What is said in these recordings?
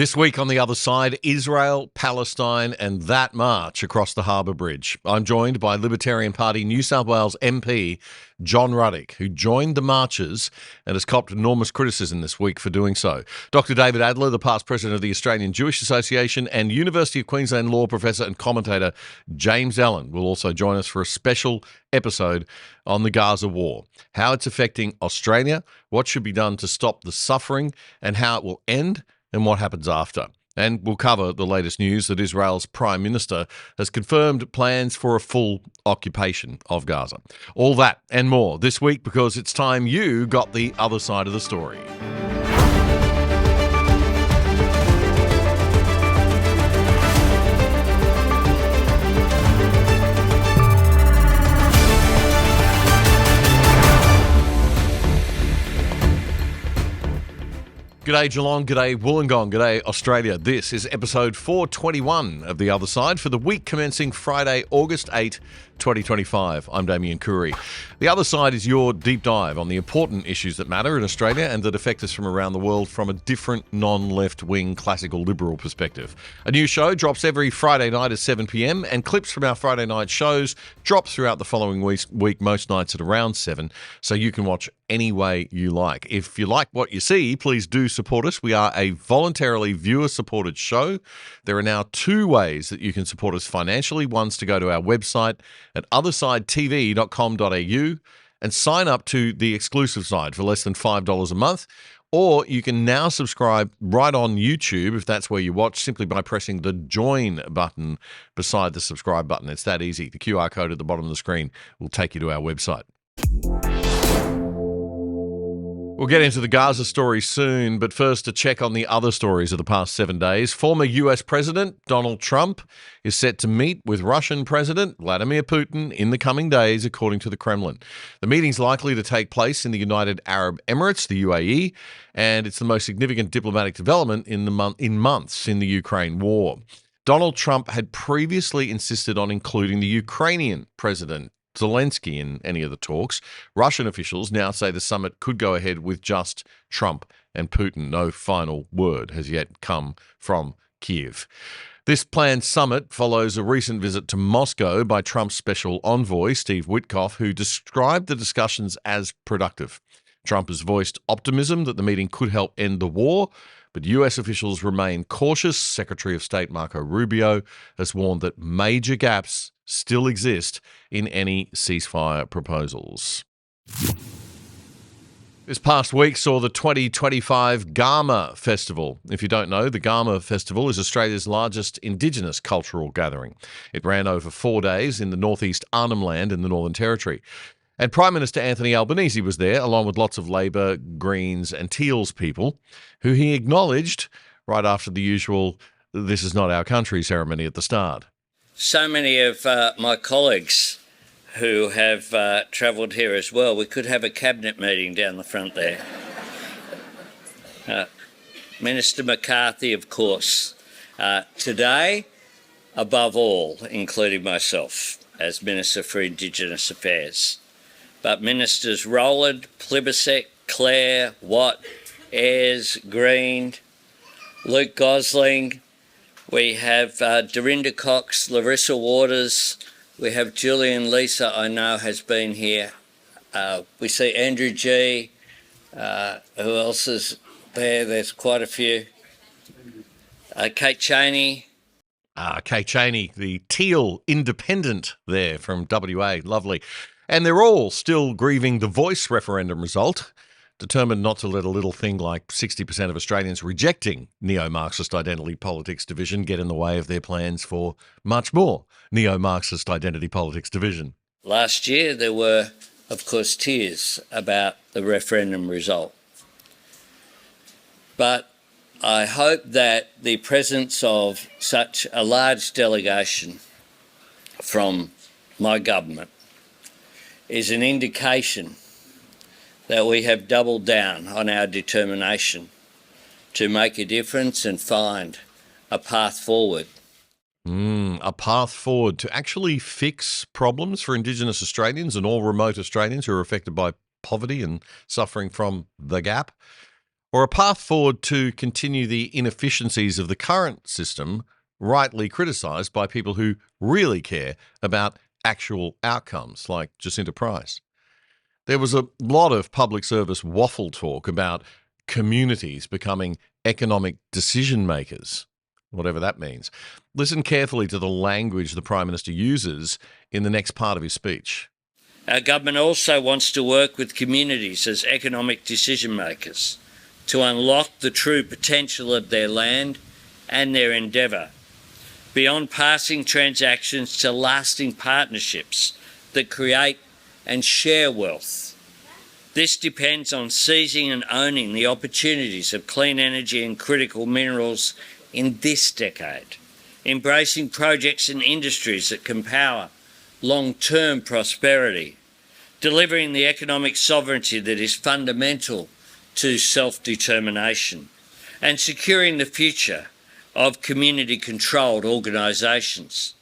This week on the other side, Israel, Palestine, and that march across the Harbour Bridge. I'm joined by Libertarian Party New South Wales MP John Ruddick, who joined the marchers and has copped enormous criticism this week for doing so. Dr. David Adler, the past president of the Australian Jewish Association, and University of Queensland law professor and commentator James Allan will also join us for a special episode on the Gaza war, how it's affecting Australia, what should be done to stop the suffering, and how it will end and what happens after. And we'll cover the latest news that Israel's Prime Minister has confirmed plans for a full occupation of Gaza. All that and more this week, because it's time you got the other side of the story. G'day Geelong, g'day Wollongong, g'day Australia. This is episode 421 of The Other Side for the week commencing Friday, August 8, 2025. I'm Damien Coury. The Other Side is your deep dive on the important issues that matter in Australia and that affect us from around the world from a different non-left-wing classical liberal perspective. A new show drops every Friday night at 7 p.m. and clips from our Friday night shows drop throughout the following week, most nights at around 7, so you can watch any way you like. If you like what you see, please do support us. We are a voluntarily viewer-supported show. There are now two ways that you can support us financially. One's to go to our website at othersidetv.com.au and sign up to the exclusive side for less than $5 a month. Or you can now subscribe right on YouTube, if that's where you watch, simply by pressing the join button beside the subscribe button. It's that easy. The QR code at the bottom of the screen will take you to our website. We'll get into the Gaza story soon, but first a check on the other stories of the past 7 days. Former US President Donald Trump is set to meet with Russian President Vladimir Putin in the coming days, according to the Kremlin. The meeting's likely to take place in the United Arab Emirates, the UAE, and it's the most significant diplomatic development in months in the Ukraine war. Donald Trump had previously insisted on including the Ukrainian president Zelensky in any of the talks. Russian officials now say the summit could go ahead with just Trump and Putin. No final word has yet come from Kyiv. This planned summit follows a recent visit to Moscow by Trump's special envoy, Steve Witkoff, who described the discussions as productive. Trump has voiced optimism that the meeting could help end the war, but US officials remain cautious. Secretary of State Marco Rubio has warned that major gaps still exist in any ceasefire proposals. This past week saw the 2025 Garma Festival. If you don't know, the Garma Festival is Australia's largest Indigenous cultural gathering. It ran over 4 days in the northeast Arnhem Land in the Northern Territory. And Prime Minister Anthony Albanese was there, along with lots of Labor, Greens and Teals people, who he acknowledged right after the usual "this is not our country" ceremony at the start. So many of my colleagues who have travelled here as well. We could have a cabinet meeting down the front there. Minister McCarthy, of course. Today, above all, including myself as Minister for Indigenous Affairs. But Ministers Rowland, Plibersek, Clare, Watt, Ayres, Green, Luke Gosling. We have Dorinda Cox, Larissa Waters. We have Julian Lisa, I know, has been here. We see Andrew G. Who else is there? There's quite a few. Kate Chaney. Kate Chaney, the Teal independent there from WA. Lovely. And they're all still grieving the Voice referendum result, determined not to let a little thing like 60% of Australians rejecting neo-Marxist identity politics division get in the way of their plans for much more neo-Marxist identity politics division. Last year there were, of course, tears about the referendum result. But I hope that the presence of such a large delegation from my government is an indication that we have doubled down on our determination to make a difference and find a path forward. A path forward to actually fix problems for Indigenous Australians and all remote Australians who are affected by poverty and suffering from the gap. or a path forward to continue the inefficiencies of the current system, rightly criticised by people who really care about actual outcomes, like Jacinta Price. There was a lot of public service waffle talk about communities becoming economic decision makers, whatever that means. Listen carefully to the language the Prime Minister uses in the next part of his speech. Our government also wants to work with communities as economic decision makers to unlock the true potential of their land and their endeavour, beyond passing transactions to lasting partnerships that create and share wealth. This depends on seizing and owning the opportunities of clean energy and critical minerals in this decade, embracing projects and industries that can power long-term prosperity, delivering the economic sovereignty that is fundamental to self-determination, and securing the future of community-controlled organisations.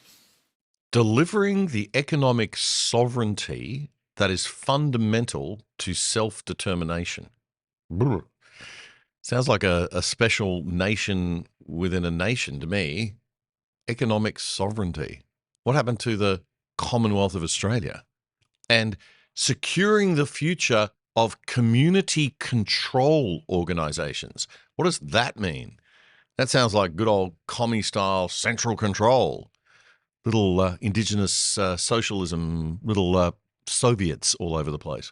Delivering the economic sovereignty that is fundamental to self-determination. Brr. Sounds like a special nation within a nation to me. Economic sovereignty. What happened to the Commonwealth of Australia? And securing the future of community control organisations. What does that mean? That sounds like good old commie-style central control. Little indigenous socialism, little Soviets all over the place.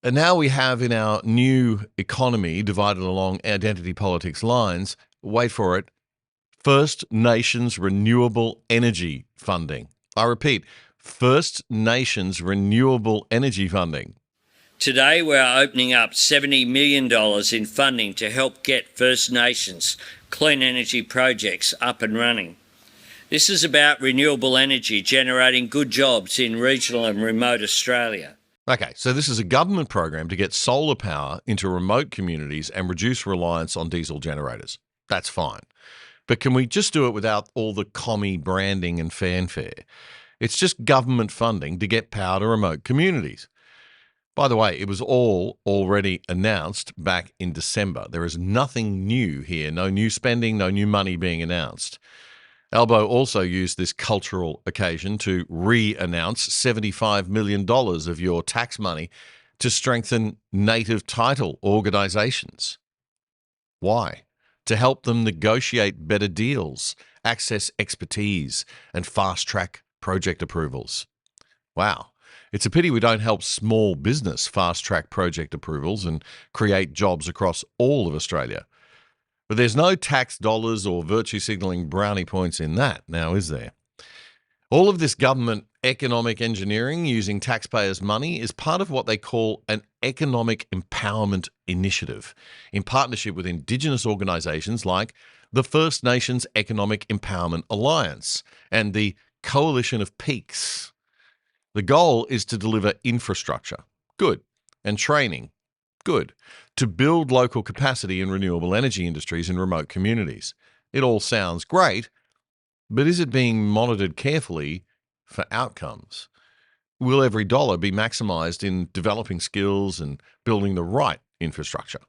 And now we have in our new economy, divided along identity politics lines, wait for it, First Nations renewable energy funding. I repeat, First Nations renewable energy funding. Today, we're opening up $70 million in funding to help get First Nations clean energy projects up and running. This is about renewable energy generating good jobs in regional and remote Australia. Okay, so this is a government program to get solar power into remote communities and reduce reliance on diesel generators. That's fine. But can we just do it without all the commie branding and fanfare? It's just government funding to get power to remote communities. By the way, it was all already announced back in December. There is nothing new here, no new spending, no new money being announced. Albo also used this cultural occasion to re-announce $75 million of your tax money to strengthen native title organisations. Why? To help them negotiate better deals, access expertise, and fast-track project approvals. Wow. It's a pity we don't help small business fast-track project approvals and create jobs across all of Australia. But there's no tax dollars or virtue signalling brownie points in that, now is there? All of this government economic engineering using taxpayers' money is part of what they call an economic empowerment initiative in partnership with Indigenous organisations like the First Nations Economic Empowerment Alliance and the Coalition of Peaks. The goal is to deliver infrastructure, good, and training, good, to build local capacity in renewable energy industries in remote communities. It all sounds great, but is it being monitored carefully for outcomes? Will every dollar be maximised in developing skills and building the right infrastructure?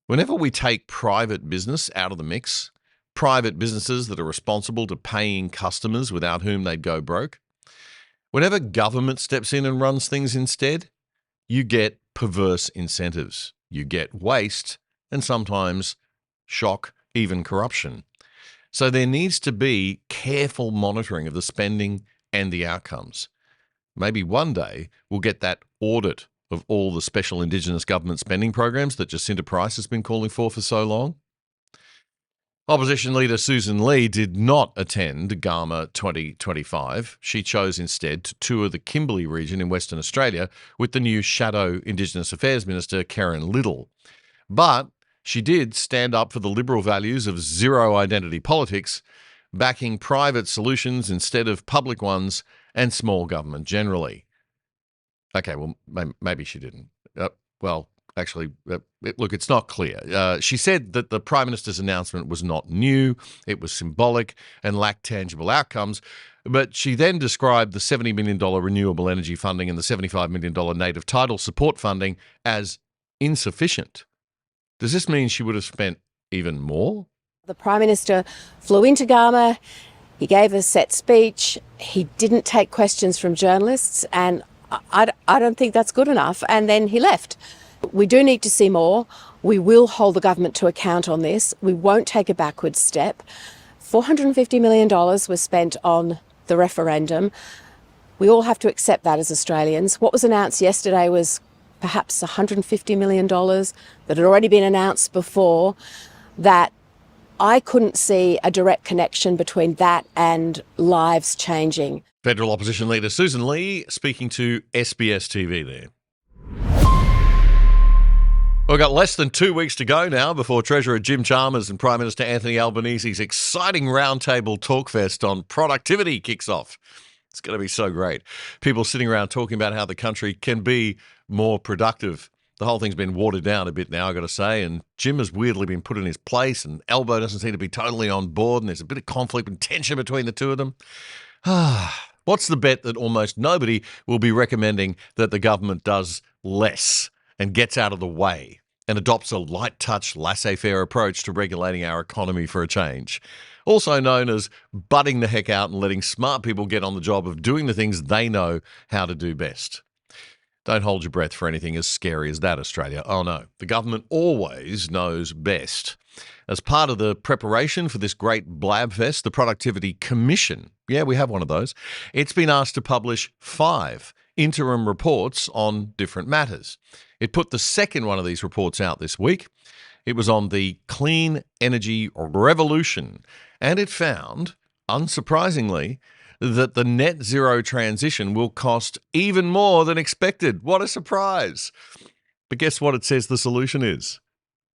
Whenever we take private business out of the mix, private businesses that are responsible to paying customers without whom they'd go broke, whenever government steps in and runs things instead, you get perverse incentives. You get waste and sometimes shock, even corruption. So there needs to be careful monitoring of the spending and the outcomes. Maybe one day we'll get that audit of all the special Indigenous government spending programs that Jacinta Price has been calling for so long. Opposition leader Susan Lee did not attend GAMA 2025. She chose instead to tour the Kimberley region in Western Australia with the new Shadow Indigenous Affairs Minister, Karen Liddle. But she did stand up for the Liberal values of zero identity politics, backing private solutions instead of public ones and small government generally. Okay, well, maybe she didn't. Look, it's not clear. She said that the Prime Minister's announcement was not new, it was symbolic and lacked tangible outcomes, but she then described the $70 million renewable energy funding and the $75 million native title support funding as insufficient. Does this mean she would have spent even more? The Prime Minister flew into Ghana, he gave a set speech, he didn't take questions from journalists, and I don't think that's good enough, and then he left. We do need to see more. We will hold the government to account on this. We won't take a backwards step. $450 million was spent on the referendum. We all have to accept that as Australians. What was announced yesterday was perhaps $150 million that had already been announced before. That I couldn't see a direct connection between that and lives changing. Federal opposition leader Susan Lee speaking to SBS TV there. We've got less than 2 weeks to go now before Treasurer Jim Chalmers and Prime Minister Anthony Albanese's exciting roundtable talkfest on productivity kicks off. It's going to be so great. People sitting around talking about how the country can be more productive. The whole thing's been watered down a bit now, I've got to say, and Jim has weirdly been put in his place, and Albo doesn't seem to be totally on board, and there's a bit of conflict and tension between the two of them. What's the bet that almost nobody will be recommending that the government does less and gets out of the way and adopts a light-touch, laissez-faire approach to regulating our economy for a change? Also known as butting the heck out and letting smart people get on the job of doing the things they know how to do best. Don't hold your breath for anything as scary as that, Australia. Oh no, the government always knows best. As part of the preparation for this great blabfest, the Productivity Commission, yeah, we have one of those, it's been asked to publish 5 interim reports on different matters. It put the second one of these reports out this week. It was on the clean energy revolution, and it found, unsurprisingly, that the net zero transition will cost even more than expected. What a surprise. But guess what it says the solution is?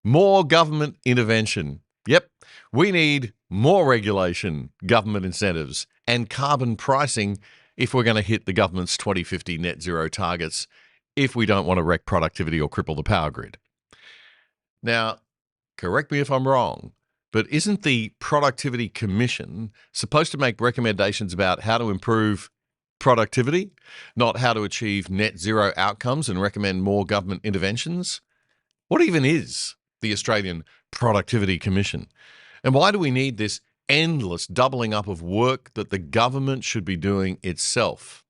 More government intervention. Yep, we need more regulation, government incentives, and carbon pricing if we're going to hit the government's 2050 net zero targets, if we don't want to wreck productivity or cripple the power grid. Now, correct me if I'm wrong, but isn't the Productivity Commission supposed to make recommendations about how to improve productivity, not how to achieve net zero outcomes and recommend more government interventions? What even is the Australian Productivity Commission? And why do we need this endless doubling up of work that the government should be doing itself?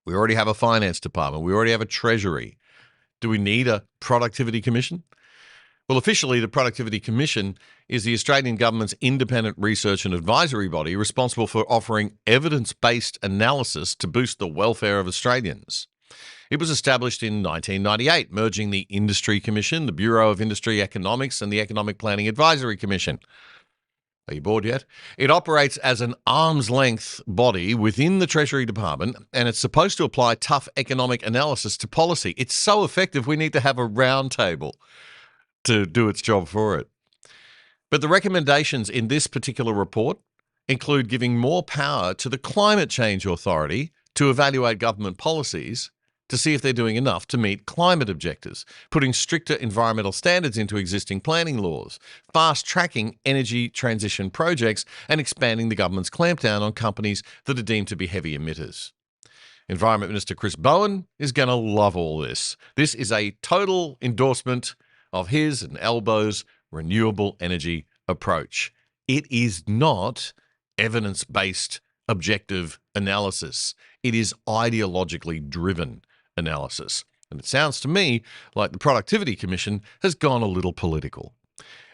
We already have a finance department. We already have a treasury. Do we need a Productivity Commission? Well, officially, the Productivity Commission is the Australian government's independent research and advisory body responsible for offering evidence-based analysis to boost the welfare of Australians. It was established in 1998, merging the Industry Commission, the Bureau of Industry Economics, and the Economic Planning Advisory Commission. Are you bored yet? It operates as an arm's-length body within the Treasury Department, and it's supposed to apply tough economic analysis to policy. It's so effective, we need to have a roundtable to do its job for it. But the recommendations in this particular report include giving more power to the Climate Change Authority to evaluate government policies to see if they're doing enough to meet climate objectives, putting stricter environmental standards into existing planning laws, fast-tracking energy transition projects, and expanding the government's clampdown on companies that are deemed to be heavy emitters. Environment Minister Chris Bowen is going to love all this. This is a total endorsement of his and Albo's renewable energy approach. It is not evidence-based objective analysis. It is ideologically driven analysis. And it sounds to me like the Productivity Commission has gone a little political,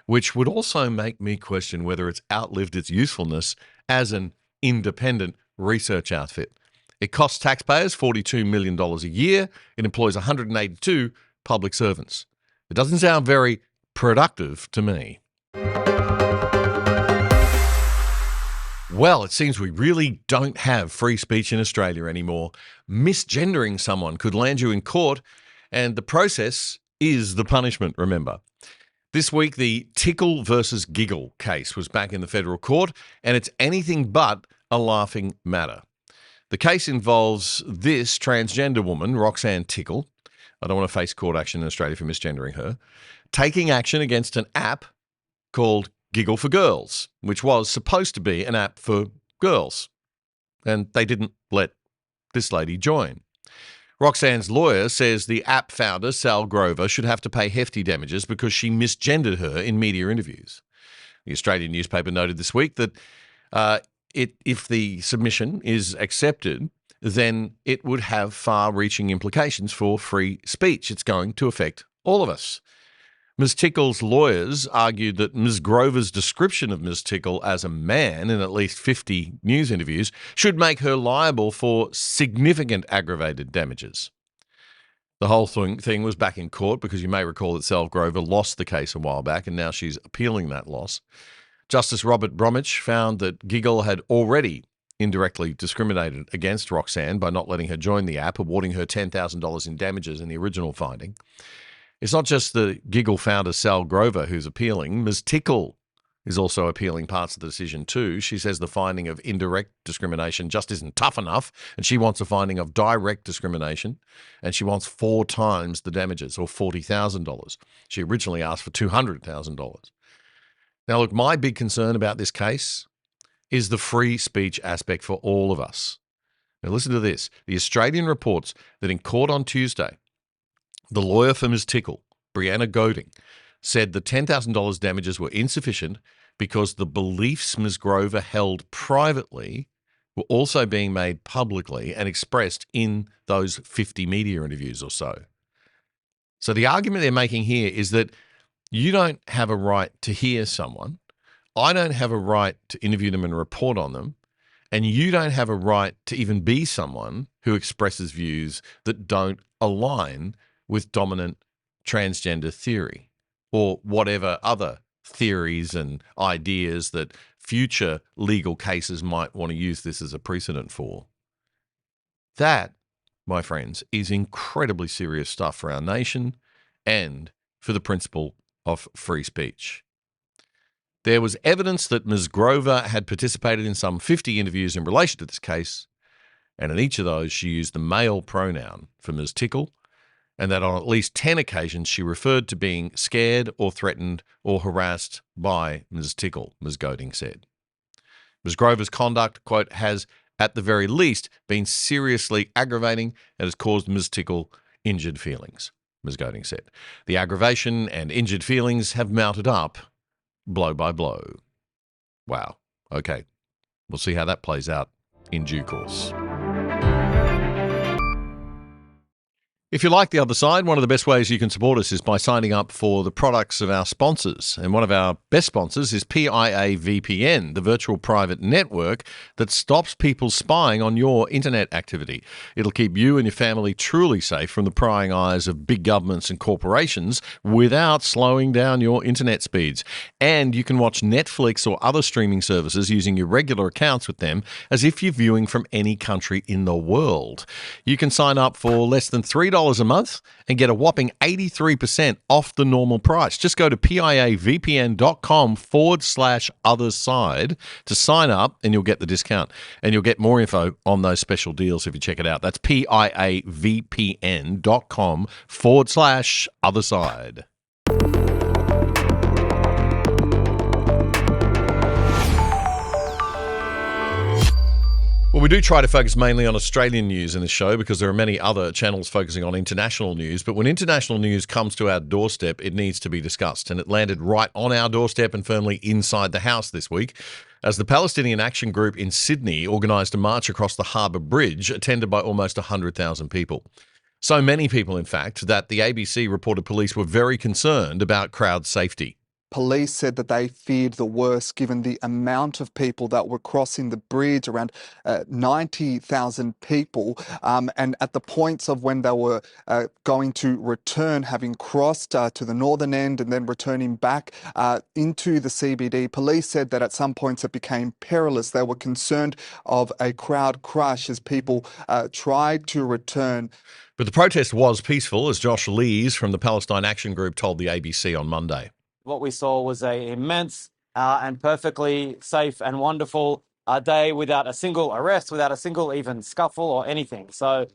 which would also make me question whether it's outlived its usefulness as an independent research outfit. It costs taxpayers $42 million a year. It employs 182 public servants. It doesn't sound very productive to me. Well, it seems we really don't have free speech in Australia anymore. Misgendering someone could land you in court, and the process is the punishment, remember. This week, the Tickle versus Giggle case was back in the federal court, and it's anything but a laughing matter. The case involves this transgender woman, Roxanne Tickle, I don't want to face court action in Australia for misgendering her, taking action against an app called Giggle for Girls, which was supposed to be an app for girls. And they didn't let this lady join. Roxanne's lawyer says the app founder, Sal Grover, should have to pay hefty damages because she misgendered her in media interviews. The Australian newspaper noted this week that if the submission is accepted, then it would have far-reaching implications for free speech. It's going to affect all of us. Ms. Tickle's lawyers argued that Ms. Grover's description of Ms. Tickle as a man in at least 50 news interviews should make her liable for significant aggravated damages. The whole thing was back in court because you may recall that Sal Grover lost the case a while back and now she's appealing that loss. Justice Robert Bromwich found that Giggle had already indirectly discriminated against Roxanne by not letting her join the app, awarding her $10,000 in damages in the original finding. It's not just the Giggle founder Sal Grover who's appealing. Ms. Tickle is also appealing parts of the decision too. She says the finding of indirect discrimination just isn't tough enough, and she wants a finding of direct discrimination, and she wants 4 times the damages, or $40,000. She originally asked for $200,000. Now, look, my big concern about this case is the free speech aspect for all of us. Now, listen to this. The Australian reports that in court on Tuesday, the lawyer for Ms. Tickle, Brianna Goding, said the $10,000 damages were insufficient because the beliefs Ms. Grover held privately were also being made publicly and expressed in those 50 media interviews or so. So the argument they're making here is that you don't have a right to hear someone, I don't have a right to interview them and report on them, and you don't have a right to even be someone who expresses views that don't align with dominant transgender theory, or whatever other theories and ideas that future legal cases might want to use this as a precedent for. That, my friends, is incredibly serious stuff for our nation and for the principle of free speech. There was evidence that Ms. Grover had participated in some 50 interviews in relation to this case, and in each of those she used the male pronoun for Ms. Tickle, and that on at least 10 occasions she referred to being scared or threatened or harassed by Ms. Tickle, Ms. Goding said. Ms. Grover's conduct, quote, has at the very least been seriously aggravating and has caused Ms. Tickle injured feelings, Ms. Goding said. The aggravation and injured feelings have mounted up blow by blow. Wow. Okay. We'll see how that plays out in due course. If you like The Other Side, one of the best ways you can support us is by signing up for the products of our sponsors. And one of our best sponsors is PIA VPN, the virtual private network that stops people spying on your internet activity. It'll keep you and your family truly safe from the prying eyes of big governments and corporations without slowing down your internet speeds. And you can watch Netflix or other streaming services using your regular accounts with them as if you're viewing from any country in the world. You can sign up for less than $3 a month and get a whopping 83% off the normal price. Just go to piavpn.com/otherside to sign up and you'll get the discount. And you'll get more info on those special deals if you check it out. That's piavpn.com/otherside. Well, we do try to focus mainly on Australian news in this show because there are many other channels focusing on international news. But when international news comes to our doorstep, it needs to be discussed. And it landed right on our doorstep and firmly inside the house this week as the Palestinian Action Group in Sydney organised a march across the Harbour Bridge attended by almost 100,000 people. So many people, in fact, that the ABC reported police were very concerned about crowd safety. Police said that they feared the worst given the amount of people that were crossing the bridge, around 90,000 people. And at the points of when they were going to return, having crossed to the northern end and then returning back into the CBD, police said that at some points it became perilous. They were concerned of a crowd crush as people tried to return. But the protest was peaceful, as Josh Lees from the Palestine Action Group told the ABC on Monday. What we saw was an immense and perfectly safe and wonderful day without a single arrest, without a single even scuffle or anything. So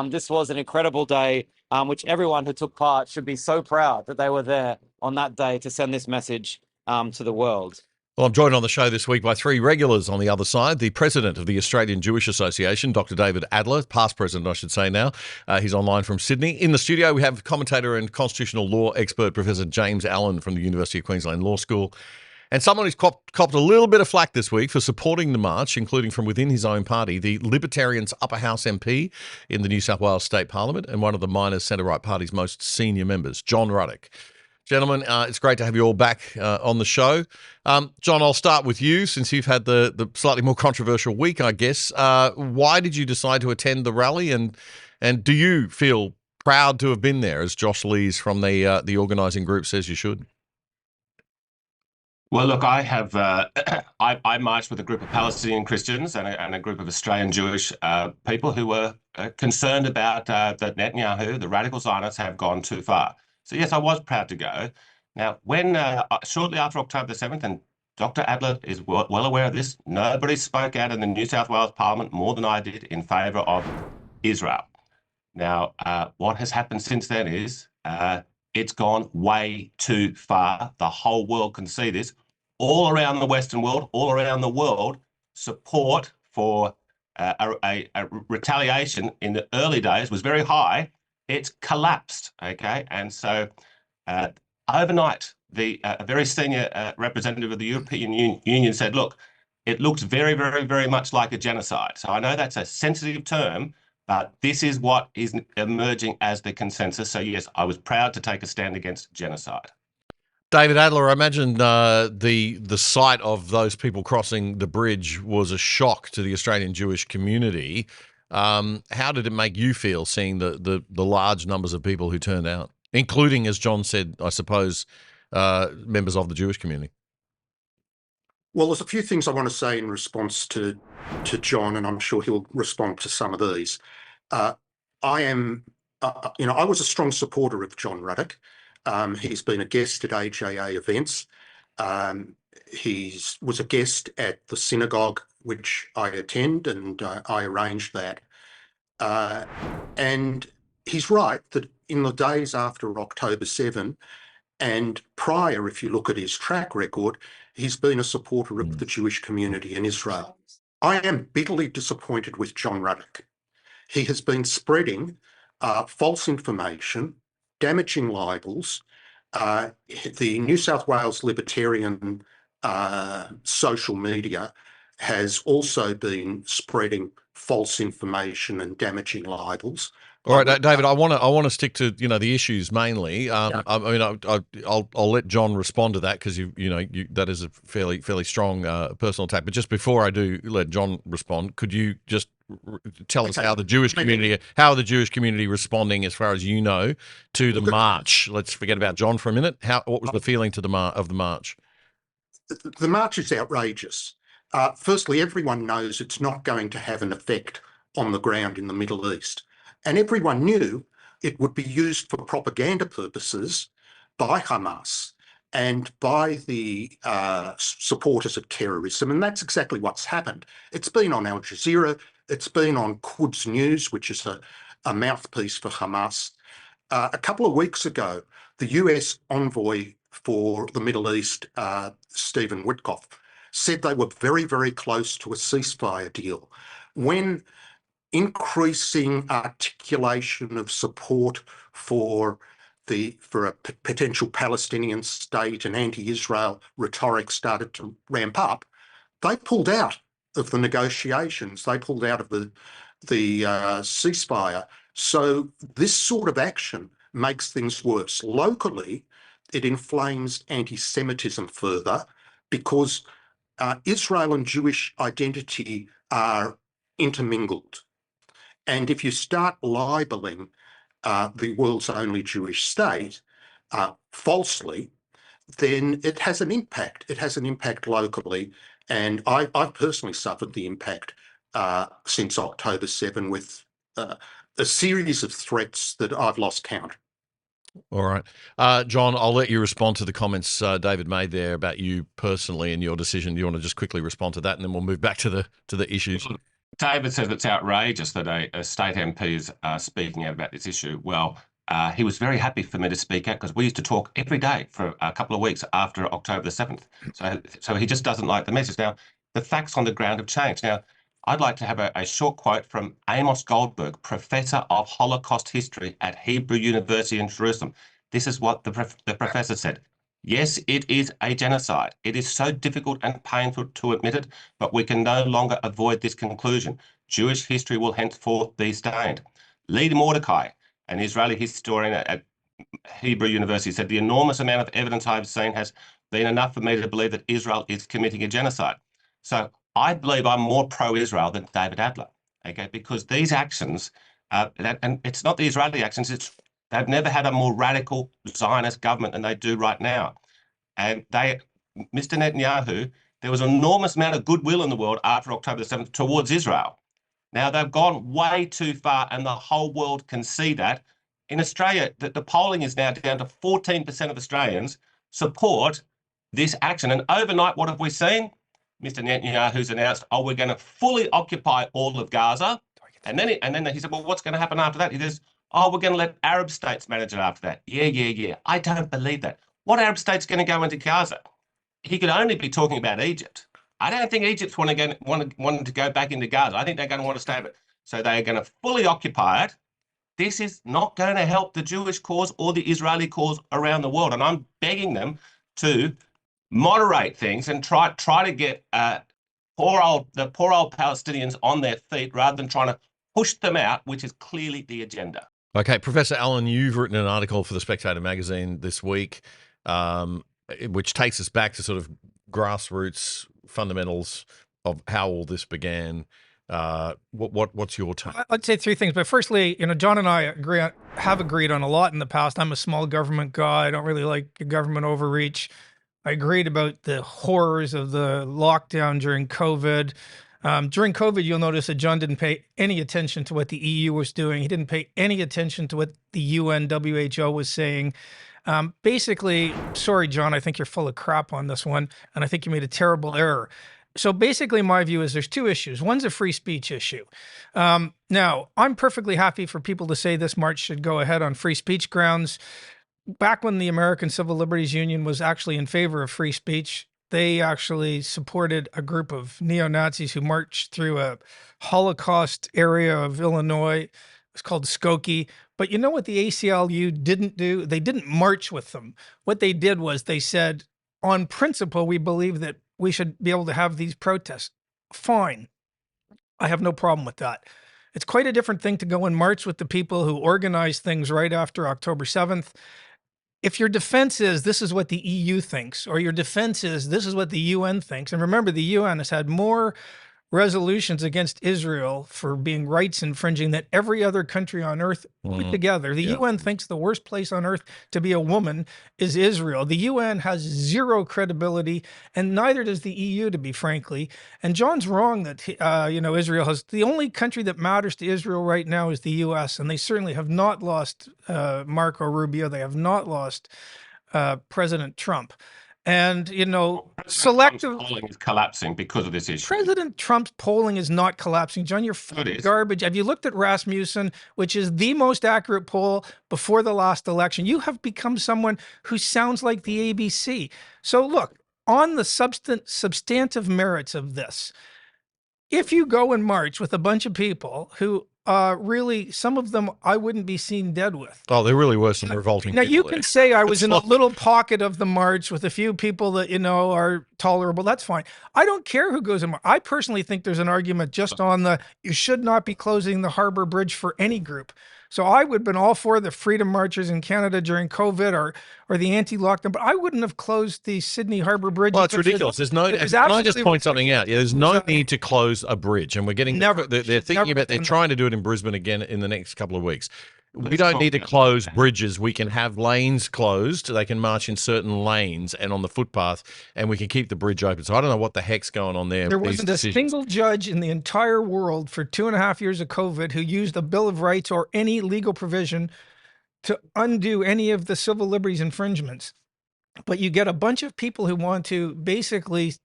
this was an incredible day, which everyone who took part should be so proud that they were there on that day to send this message to the world. Well, I'm joined on the show this week by three regulars on the other side. The president of the Australian Jewish Association, Dr. David Adler, past president, I should say now. He's online from Sydney. In the studio, we have commentator and constitutional law expert, Professor James Allan from the University of Queensland Law School. And someone who's copped a little bit of flack this week for supporting the march, including from within his own party, the Libertarian's Upper House MP in the New South Wales State Parliament and one of the minor centre-right party's most senior members, John Ruddick. Gentlemen, it's great to have you all back on the show. John, I'll start with you since you've had the slightly more controversial week, I guess. Why did you decide to attend the rally, and do you feel proud to have been there, as Josh Lees from the organising group says you should? Well, look, I have I marched with a group of Palestinian Christians and a group of Australian Jewish people who were concerned about that Netanyahu, the radical Zionists, have gone too far. So yes, I was proud to go. Now, when shortly after October the 7th, and Dr. Adler is well aware of this, nobody spoke out in the New South Wales Parliament more than I did in favour of Israel. Now, what has happened since then is it's gone way too far. The whole world can see this. All around the Western world, all around the world, support for a retaliation in the early days was very high. It's collapsed, okay? And so overnight, a very senior representative of the European Union said, look, it looks very, very, very much like a genocide. So I know that's a sensitive term, but this is what is emerging as the consensus. So yes, I was proud to take a stand against genocide. David Adler, I imagine the sight of those people crossing the bridge was a shock to the Australian Jewish community. How did it make you feel seeing the large numbers of people who turned out, including, as John said, I suppose, members of the Jewish community? Well, there's a few things I want to say in response to John, and I'm sure he'll respond to some of these. I was a strong supporter of John Ruddick. He's been a guest at AJA events. He was a guest at the synagogue, which I attend, and I arranged that. And he's right that in the days after October 7 and prior, if you look at his track record, he's been a supporter of the Jewish community in Israel. I am bitterly disappointed with John Ruddick. He has been spreading false information, damaging libels. The New South Wales Libertarian social media has also been spreading false information and damaging libels. All right, David, I want to stick to the issues mainly. I'll let John respond to that because that is a fairly strong personal attack. But just before I do let John respond, could you just tell us how the Jewish community responding, as far as you know, to the march? Let's forget about John for a minute. What was the feeling of the march? The march is outrageous. Firstly, everyone knows it's not going to have an effect on the ground in the Middle East. And everyone knew it would be used for propaganda purposes by Hamas and by the supporters of terrorism. And that's exactly what's happened. It's been on Al Jazeera. It's been on Quds News, which is a mouthpiece for Hamas. A couple of weeks ago, the US envoy for the Middle East, Stephen Witkoff, said they were very, very close to a ceasefire deal. When increasing articulation of support for a potential Palestinian state and anti-Israel rhetoric started to ramp up, they pulled out of the negotiations. They pulled out of the ceasefire. So this sort of action makes things worse. Locally, it inflames anti-Semitism further because Israel and Jewish identity are intermingled. And if you start libeling the world's only Jewish state falsely, then it has an impact. It has an impact locally. And I've personally suffered the impact since October 7 with a series of threats that I've lost count. All right. John, I'll let you respond to the comments David made there about you personally and your decision. Do you want to just quickly respond to that, and then we'll move back to the issues? David says it's outrageous that a state MP is speaking out about this issue. Well, He was very happy for me to speak out because we used to talk every day for a couple of weeks after October the 7th. So he just doesn't like the message. Now, the facts on the ground have changed. Now, I'd like to have a short quote from Amos Goldberg, Professor of Holocaust History at Hebrew University in Jerusalem. This is what the professor said. Yes, it is a genocide. It is so difficult and painful to admit it, but we can no longer avoid this conclusion. Jewish history will henceforth be stained. Lee Mordecai, an Israeli historian at Hebrew University, said the enormous amount of evidence I've seen has been enough for me to believe that Israel is committing a genocide. So I believe I'm more pro-Israel than David Adler, okay? Because these actions, and it's not the Israeli actions, they've never had a more radical Zionist government than they do right now. And Mr. Netanyahu, there was an enormous amount of goodwill in the world after October the 7th towards Israel. Now, they've gone way too far, and the whole world can see that. In Australia, the polling is now down to 14% of Australians support this action. And overnight, what have we seen? Mr. Netanyahu's announced, oh, we're going to fully occupy all of Gaza. And then he said, well, what's going to happen after that? He says, oh, we're going to let Arab states manage it after that. Yeah. I don't believe that. What Arab state's going to go into Gaza? He could only be talking about Egypt. I don't think Egypt's wanting to go back into Gaza. I think they're going to want to stay with it. So they're going to fully occupy it. This is not going to help the Jewish cause or the Israeli cause around the world. And I'm begging them to moderate things and try to get the poor old Palestinians on their feet rather than trying to push them out, which is clearly the agenda. Okay, Professor Allan, you've written an article for The Spectator magazine this week, which takes us back to sort of grassroots fundamentals of how all this began. What's your take? I'd say three things, but firstly, John and I have agreed on a lot in the past. I'm a small government guy. I don't really like government overreach. I agreed about the horrors of the lockdown during COVID. During COVID, you'll notice that John didn't pay any attention to what the EU was doing. He didn't pay any attention to what the UN, WHO was saying. Basically, sorry, John, I think you're full of crap on this one, and I think you made a terrible error. So basically, my view is there's two issues. One's a free speech issue. Now, I'm perfectly happy for people to say this march should go ahead on free speech grounds. Back when the American Civil Liberties Union was actually in favor of free speech, they actually supported a group of neo-Nazis who marched through a Holocaust area of Illinois. It's called Skokie. But you know what the ACLU didn't do? They didn't march with them. What they did was they said, on principle, we believe that we should be able to have these protests. Fine. I have no problem with that. It's quite a different thing to go and march with the people who organized things right after October 7th. If your defense is this is what the EU thinks, or your defense is this is what the UN thinks, and remember the UN has had more resolutions against Israel for being rights infringing than every other country on earth put together. The UN thinks the worst place on earth to be a woman is Israel. The UN has zero credibility, and neither does the EU, to be frankly. And John's wrong that Israel has the only country that matters to Israel right now is the US, and they certainly have not lost Marco Rubio. They have not lost President Trump. And, selective polling is collapsing because of this issue. President Trump's polling is not collapsing. John, you're garbage. Have you looked at Rasmussen, which is the most accurate poll before the last election? You have become someone who sounds like the ABC. So look, on the substantive merits of this, if you go and march with a bunch of people who really, some of them I wouldn't be seen dead with. Oh, there really were some revolting Now, people you there. can say I was in a little pocket of the march with a few people that, are tolerable. That's fine. I don't care who goes in march. I personally think there's an argument just on you should not be closing the Harbor Bridge for any group. So I would have been all for the freedom marches in Canada during COVID or the anti-lockdown, but I wouldn't have closed the Sydney Harbor Bridge. Well, it's ridiculous. Can I just point something out? Yeah, there's no need to close a bridge, and we're getting they're thinking about they're trying to do it in Brisbane again in the next couple of weeks. We don't need to close bridges. We can have lanes closed. They can march in certain lanes and on the footpath, and we can keep the bridge open. So I don't know what the heck's going on there. There wasn't a single judge in the entire world for 2.5 years of COVID who used a Bill of Rights or any legal provision to undo any of the civil liberties infringements. But you get a bunch of people who want to basically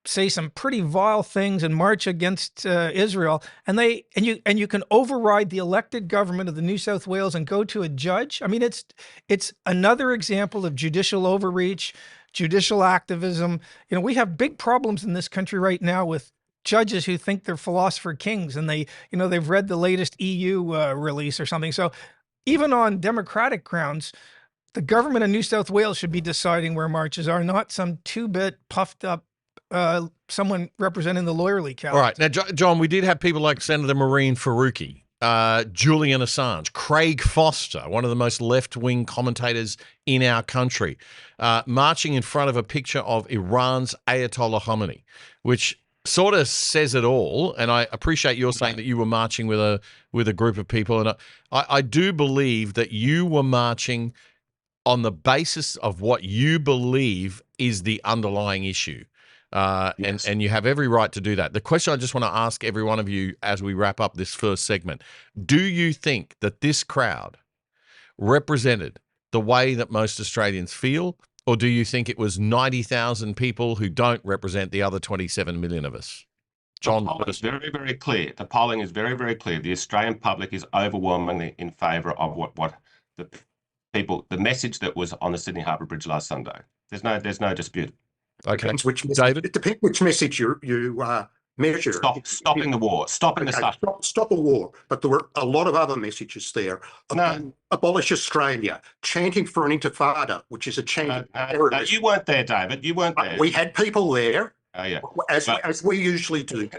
say some pretty vile things and march against Israel, and you can override the elected government of the New South Wales and go to a judge. I mean, it's another example of judicial overreach, judicial activism. You know, we have big problems in this country right now with judges who think they're philosopher kings, and they've read the latest EU release or something. So even on democratic grounds, the government of New South Wales should be deciding where marches are, not some two-bit puffed up someone representing the lawyerly caste. All right. Now, John, we did have people like Senator Maureen Faruqi, Julian Assange, Craig Foster, one of the most left-wing commentators in our country, marching in front of a picture of Iran's Ayatollah Khomeini, which sort of says it all. And I appreciate your saying that you were marching with a group of people. And I do believe that you were marching on the basis of what you believe is the underlying issue. Yes. And you have every right to do that. The question I just want to ask every one of you as we wrap up this first segment, do you think that this crowd represented the way that most Australians feel, or do you think it was 90,000 people who don't represent the other 27 million of us? John, the polling is very, very clear. The polling is very, very clear. The Australian public is overwhelmingly in favour of what the message that was on the Sydney Harbour Bridge last Sunday. There's no dispute. Okay, David. It depends which message you measure. Stopping the war, stopping the suffering. Stop a war. But there were a lot of other messages there. No. Abolish Australia, chanting for an intifada, which is a chant. No, you weren't there, David. You weren't there. We had people there, Oh, yeah. as we usually do.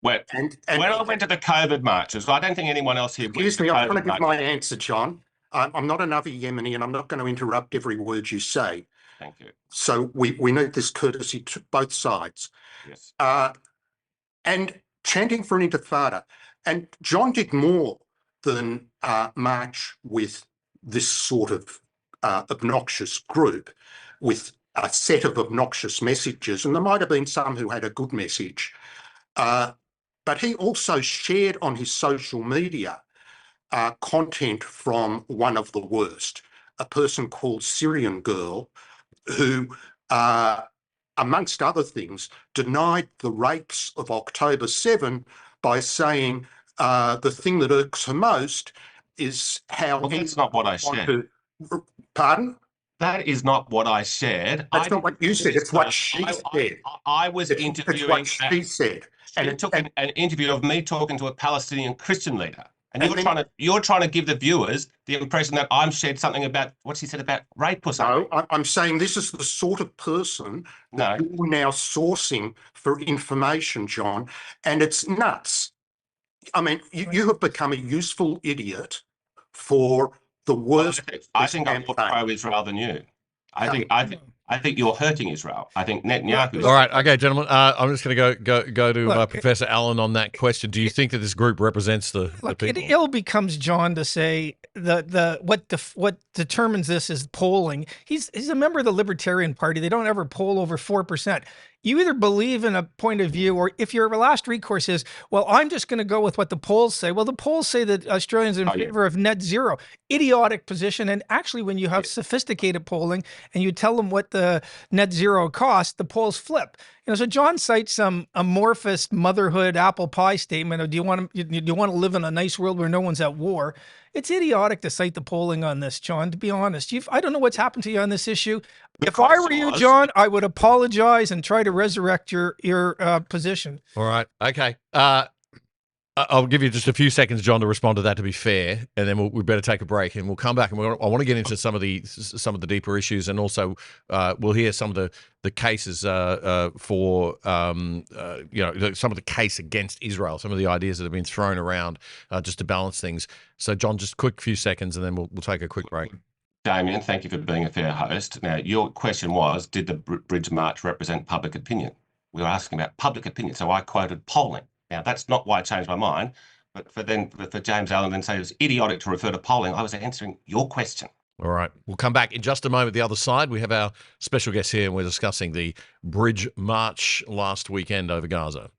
When I went to the COVID marches, I don't think anyone else here. Excuse me, I'm trying to give my answer, John. I'm not another Yemeni, and I'm not going to interrupt every word you say. Thank you. So we need this courtesy to both sides. Yes. And chanting for an intifada. And John did more than march with this sort of obnoxious group with a set of obnoxious messages. And there might have been some who had a good message. But he also shared on his social media content from one of the worst, a person called Syrian Girl, who, amongst other things, denied the rapes of October 7 by saying the thing that irks her most is how... Well, that's not what I said. Pardon? That is not what I shared. That's not what you said. It's what she said. I was interviewing... It's what she said. And it took an interview of me talking to a Palestinian Christian leader. And you're trying to give the viewers the impression that I'm shared something about what she said about rape or something. No, I'm saying this is the sort of person that you're now sourcing for information, John, and it's nuts. I mean, you have become a useful idiot for the worst. I think I'm more pro-Israel than you. I think you're hurting Israel. I think Netanyahu. All right, okay, gentlemen. I'm just going to go to Professor Allan on that question. Do you think that this group represents the people? It ill becomes John to say what determines this is polling. He's a member of the Libertarian Party. They don't ever poll over 4%. You either believe in a point of view, or if your last recourse is, well, I'm just going to go with what the polls say. Well, the polls say that Australians are in favor of net zero. Idiotic position. And actually, when you have sophisticated polling and you tell them what the net zero costs, the polls flip. You know, so John cites some amorphous motherhood apple pie statement of, do you want to live in a nice world where no one's at war? It's idiotic to cite the polling on this, John, to be honest. I don't know what's happened to you on this issue. If I were you, John, I would apologize and try to resurrect your position. All right. Okay. I'll give you just a few seconds, John, to respond to that, to be fair, and then we better take a break, and we'll come back, and I want to get into some of the deeper issues, and also we'll hear some of the cases for some of the case against Israel, some of the ideas that have been thrown around just to balance things. So, John, just a quick few seconds, and then we'll take a quick break. Damien, thank you for being a fair host. Now, your question was, did the Bridge March represent public opinion? We were asking about public opinion, so I quoted polling. Now, that's not why I changed my mind, but for James Allan then say it was idiotic to refer to polling, I was answering your question. All right. We'll come back in just a moment. The other side, we have our special guest here, and we're discussing the Bridge March last weekend over Gaza.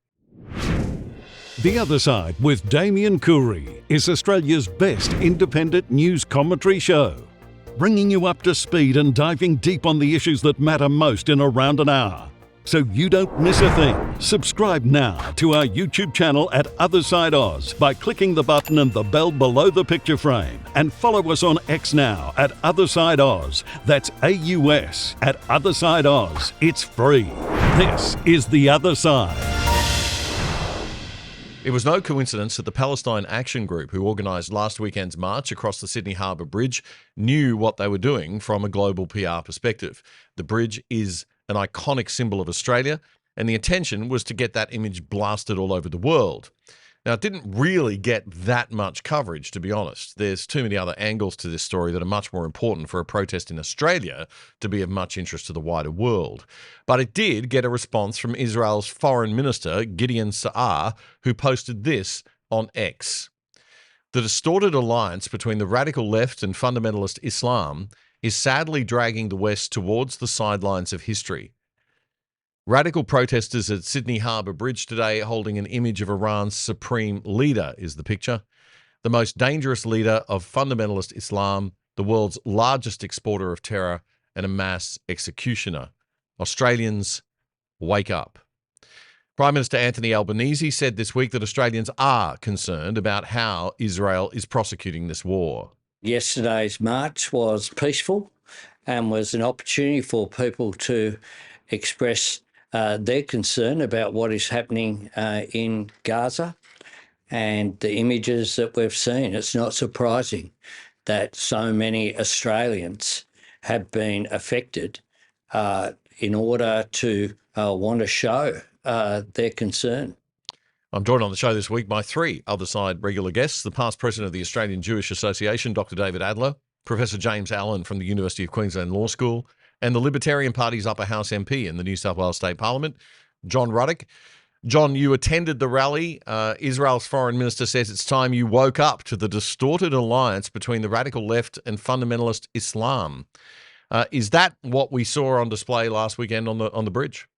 The Other Side with Damien Coorey is Australia's best independent news commentary show, bringing you up to speed and diving deep on the issues that matter most in around an hour. so you don't miss a thing. Subscribe now to our YouTube channel at Other Side Oz by clicking the button and the bell below the picture frame. And follow us on X now at Other Side Oz. That's AUS at Other Side Oz. It's free. This is The Other Side. It was no coincidence that the Palestine Action Group, who organised last weekend's march across the Sydney Harbour Bridge, knew what they were doing from a global PR perspective. The bridge is an iconic symbol of Australia, and the intention was to get that image blasted all over the world. Now, it didn't really get that much coverage, to be honest. There's too many other angles to this story that are much more important for a protest in Australia to be of much interest to the wider world. But it did get a response from Israel's Foreign Minister, Gideon Sa'ar, who posted this on X. The distorted alliance between the radical left and fundamentalist Islam is sadly dragging the West towards the sidelines of history. Radical protesters at Sydney Harbour Bridge today holding an image of Iran's supreme leader is the picture. The most dangerous leader of fundamentalist Islam, the world's largest exporter of terror, and a mass executioner. Australians, wake up. Prime Minister Anthony Albanese said this week that Australians are concerned about how Israel is prosecuting this war. Yesterday's march was peaceful and was an opportunity for people to express their concern about what is happening in Gaza and the images that we've seen. It's not surprising that so many Australians have been affected in order to want to show their concern. I'm joined on the show this week by three Other Side regular guests: the past president of the Australian Jewish Association, Dr. David Adler, Professor James Allan from the University of Queensland Law School, and the Libertarian Party's Upper House MP in the New South Wales State Parliament, John Ruddick. John, you attended the rally. Israel's foreign minister says it's time you woke up to the distorted alliance between the radical left and fundamentalist Islam. Is that what we saw on display last weekend on the bridge?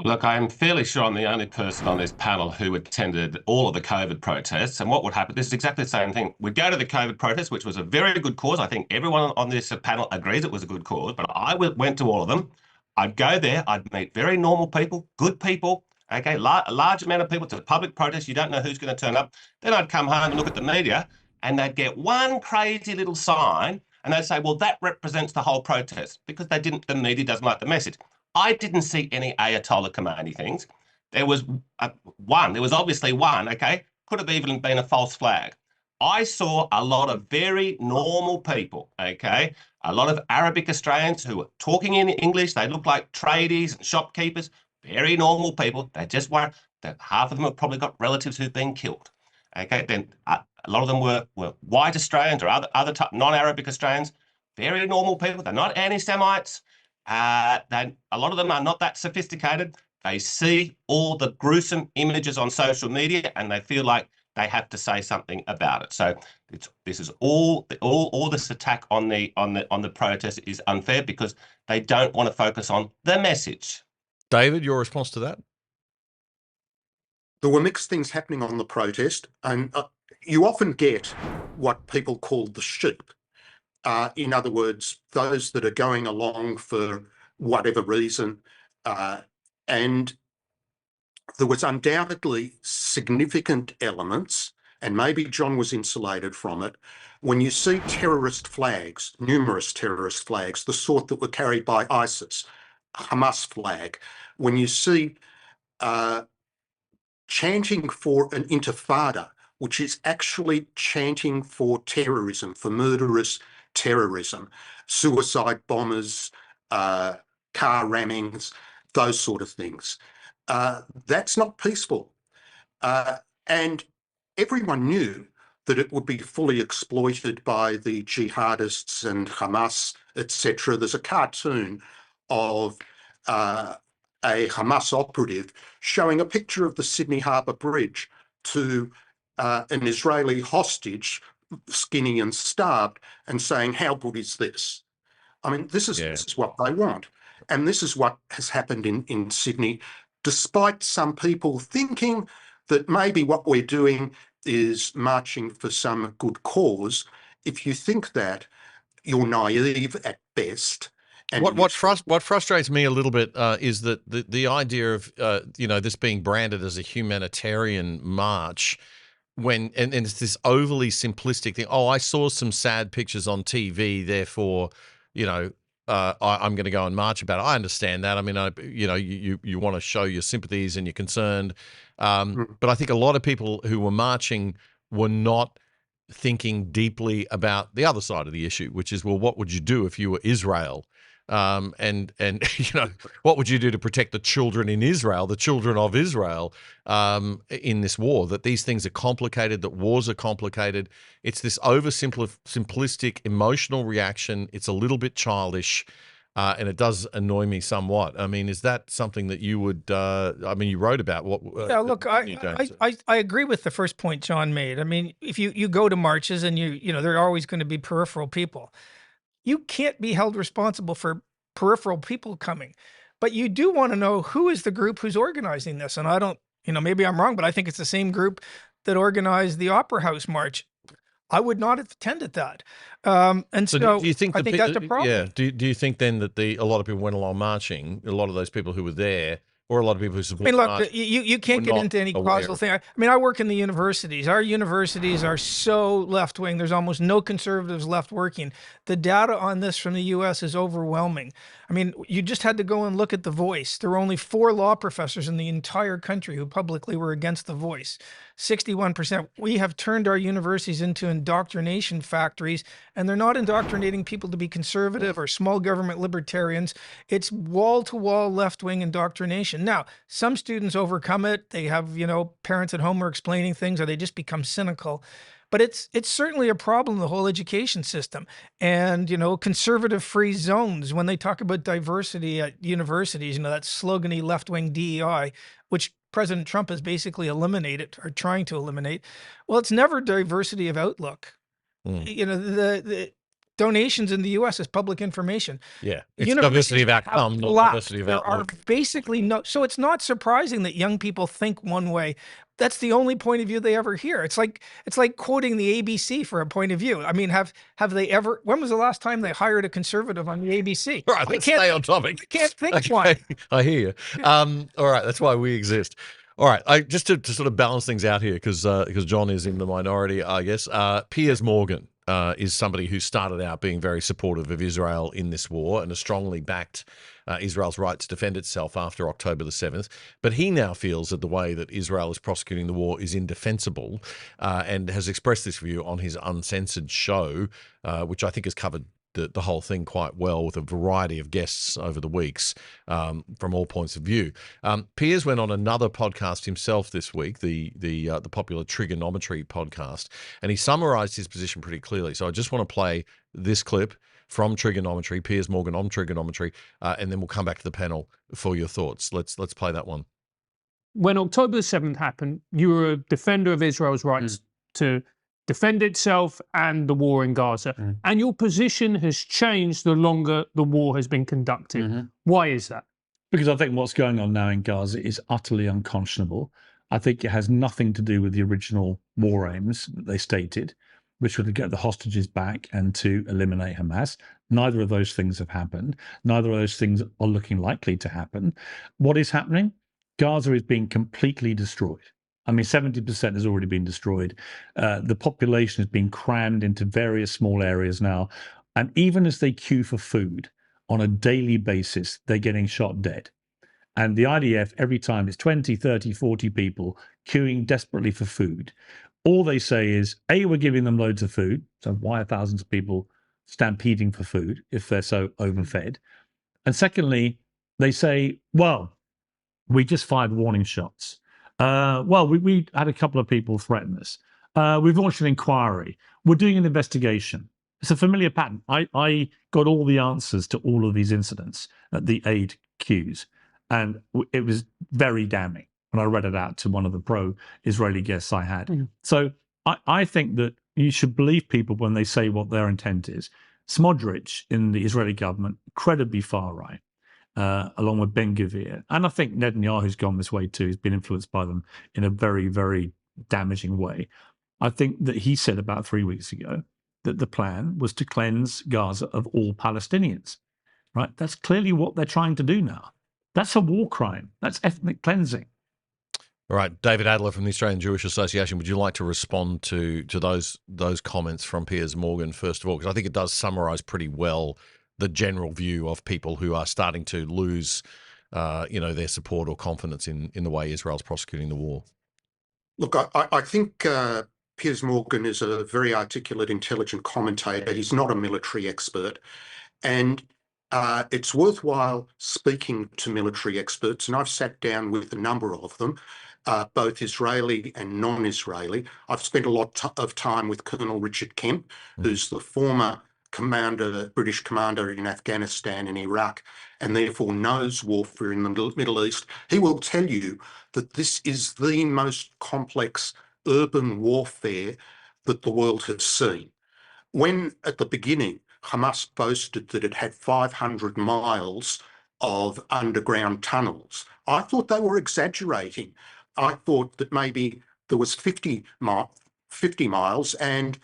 Look, I'm fairly sure I'm the only person on this panel who attended all of the COVID protests. And what would happen, this is exactly the same thing. We'd go to the COVID protest, which was a very good cause. I think everyone on this panel agrees it was a good cause, but I went to all of them. I'd go there, I'd meet very normal people, good people, okay, a large amount of people. It's a public protest. You don't know who's going to turn up. Then I'd come home and look at the media, and they'd get one crazy little sign, and they'd say, well, that represents the whole protest, because the media doesn't like the message. I didn't see any Ayatollah Khomeini things. There was obviously one, okay? Could have even been a false flag. I saw a lot of very normal people, okay? A lot of Arabic Australians who were talking in English. They looked like tradies and shopkeepers, very normal people. They just weren't, that half of them have probably got relatives who've been killed, okay? Then a lot of them were white Australians or other non-Arabic Australians, very normal people. They're not anti-Semites. A lot of them are not that sophisticated. They see all the gruesome images on social media and they feel like they have to say something about it. So this is all this attack on the protest is unfair because they don't want to focus on the message. David, your response to that? There were mixed things happening on the protest, and you often get what people call the sheep. In other words, those that are going along for whatever reason. And there was undoubtedly significant elements, and maybe John was insulated from it, when you see terrorist flags, numerous terrorist flags, the sort that were carried by ISIS, Hamas flag, when you see chanting for an intifada, which is actually chanting for terrorism, for murderous terrorism, suicide bombers, car rammings, those sort of things. That's not peaceful. And everyone knew that it would be fully exploited by the jihadists and Hamas, etc. There's a cartoon of a Hamas operative showing a picture of the Sydney Harbour Bridge to an Israeli hostage, skinny and starved, and saying, how good is this? I mean, this is what they want. And this is what has happened in Sydney, despite some people thinking that maybe what we're doing is marching for some good cause. If you think that, you're naive at best, and What useful. frustrates me a little bit is that the idea of this being branded as a humanitarian march, and it's this overly simplistic thing. Oh, I saw some sad pictures on TV, therefore, I'm going to go and march about it. I understand that. I mean, you want to show your sympathies and you're concerned, but I think a lot of people who were marching were not thinking deeply about the other side of the issue, which is, well, what would you do if you were Israel? And what would you do to protect the children in Israel, the children of Israel, in this war? That these things are complicated, that wars are complicated. It's this simplistic emotional reaction. It's a little bit childish, and it does annoy me somewhat. I mean, is that something that you would? You wrote about what? Yeah, look, I agree with the first point John made. I mean, if you go to marches and there are always going to be peripheral people. You can't be held responsible for peripheral people coming, but you do want to know who is the group who's organizing this. And I don't, maybe I'm wrong, but I think it's the same group that organized the Opera House March. I would not have attended that. And so do you think I think that's a problem. Yeah. Do you think then that a lot of people went along marching, a lot of those people who were there, or a lot of people who support look, you can't get into any causal thing. I mean, I work in the universities. Our universities are so left-wing. There's almost no conservatives left working. The data on this from the U.S. is overwhelming. I mean, you just had to go and look at The Voice. There were only 4 law professors in the entire country who publicly were against The Voice. 61%. We have turned our universities into indoctrination factories, and they're not indoctrinating people to be conservative or small government libertarians. It's wall-to-wall left-wing indoctrination. Now, some students overcome it. They have, parents at home are explaining things, or they just become cynical. But it's certainly a problem, the whole education system. And, conservative free zones, when they talk about diversity at universities, that slogany left-wing DEI, which President Trump has basically eliminated or trying to eliminate. Well, it's never diversity of outlook. The donations in the U.S. is public information. Yeah, it's diversity of outcome, not diversity of outlook. There are basically no. So it's not surprising that young people think one way. That's the only point of view they ever hear. It's like quoting the ABC for a point of view. I mean, have they ever? When was the last time they hired a conservative on the ABC? All right, let's stay on topic. I can't think okay, one. I hear you. All right, that's why we exist. All right, just to sort of balance things out here, because John is in the minority, I guess. Piers Morgan is somebody who started out being very supportive of Israel in this war and has strongly backed Israel's right to defend itself after October the 7th. But he now feels that the way that Israel is prosecuting the war is indefensible, and has expressed this view on his Uncensored show, which I think has covered the whole thing quite well with a variety of guests over the weeks, from all points of view. Piers went on another podcast himself this week, the popular Trigonometry podcast, and he summarized his position pretty clearly. So I just want to play this clip from Trigonometry, Piers Morgan on Trigonometry, and then we'll come back to the panel for your thoughts. Let's play that one. When October the 7th happened, you were a defender of Israel's rights to defend itself and the war in Gaza. And your position has changed the longer the war has been conducted. Why is that? Because I think what's going on now in Gaza is utterly unconscionable. I think it has nothing to do with the original war aims that they stated, which were to get the hostages back and to eliminate Hamas. Neither of those things have happened. Neither of those things are looking likely to happen. What is happening? Gaza is being completely destroyed. I mean, 70% has already been destroyed. The population has been crammed into various small areas now. And even as they queue for food on a daily basis, they're getting shot dead. And the IDF, every time it's 20, 30, 40 people queuing desperately for food, all they say is, A, we're giving them loads of food. So why are thousands of people stampeding for food if they're so overfed? And secondly, they say, well, we just fired warning shots. We had a couple of people threaten us. We've launched an inquiry. We're doing an investigation. It's a familiar pattern. I got all the answers to all of these incidents at the aid queues, and it was very damning when I read it out to one of the pro-Israeli guests I had. So I think that you should believe people when they say what their intent is. Smotrich in the Israeli government, incredibly far right. Along with Ben-Gvir. And I think Netanyahu's gone this way too. He's been influenced by them in a very, very damaging way. I think that he said about 3 weeks ago that the plan was to cleanse Gaza of all Palestinians, right? That's clearly what they're trying to do now. That's a war crime. That's ethnic cleansing. All right, David Adler from the Australian Jewish Association, would you like to respond to those comments from Piers Morgan, first of all? Because I think it does summarise pretty well the general view of people who are starting to lose, their support or confidence in the way Israel's prosecuting the war. Look, I think Piers Morgan is a very articulate, intelligent commentator. He's not a military expert. And it's worthwhile speaking to military experts, and I've sat down with a number of them, both Israeli and non-Israeli. I've spent a lot of time with Colonel Richard Kemp, who's the former British commander in Afghanistan and Iraq, and therefore knows warfare in the Middle East. He will tell you that this is the most complex urban warfare that the world has seen. When, at the beginning, Hamas boasted that it had 500 miles of underground tunnels, I thought they were exaggerating. I thought that maybe there was 50 miles, and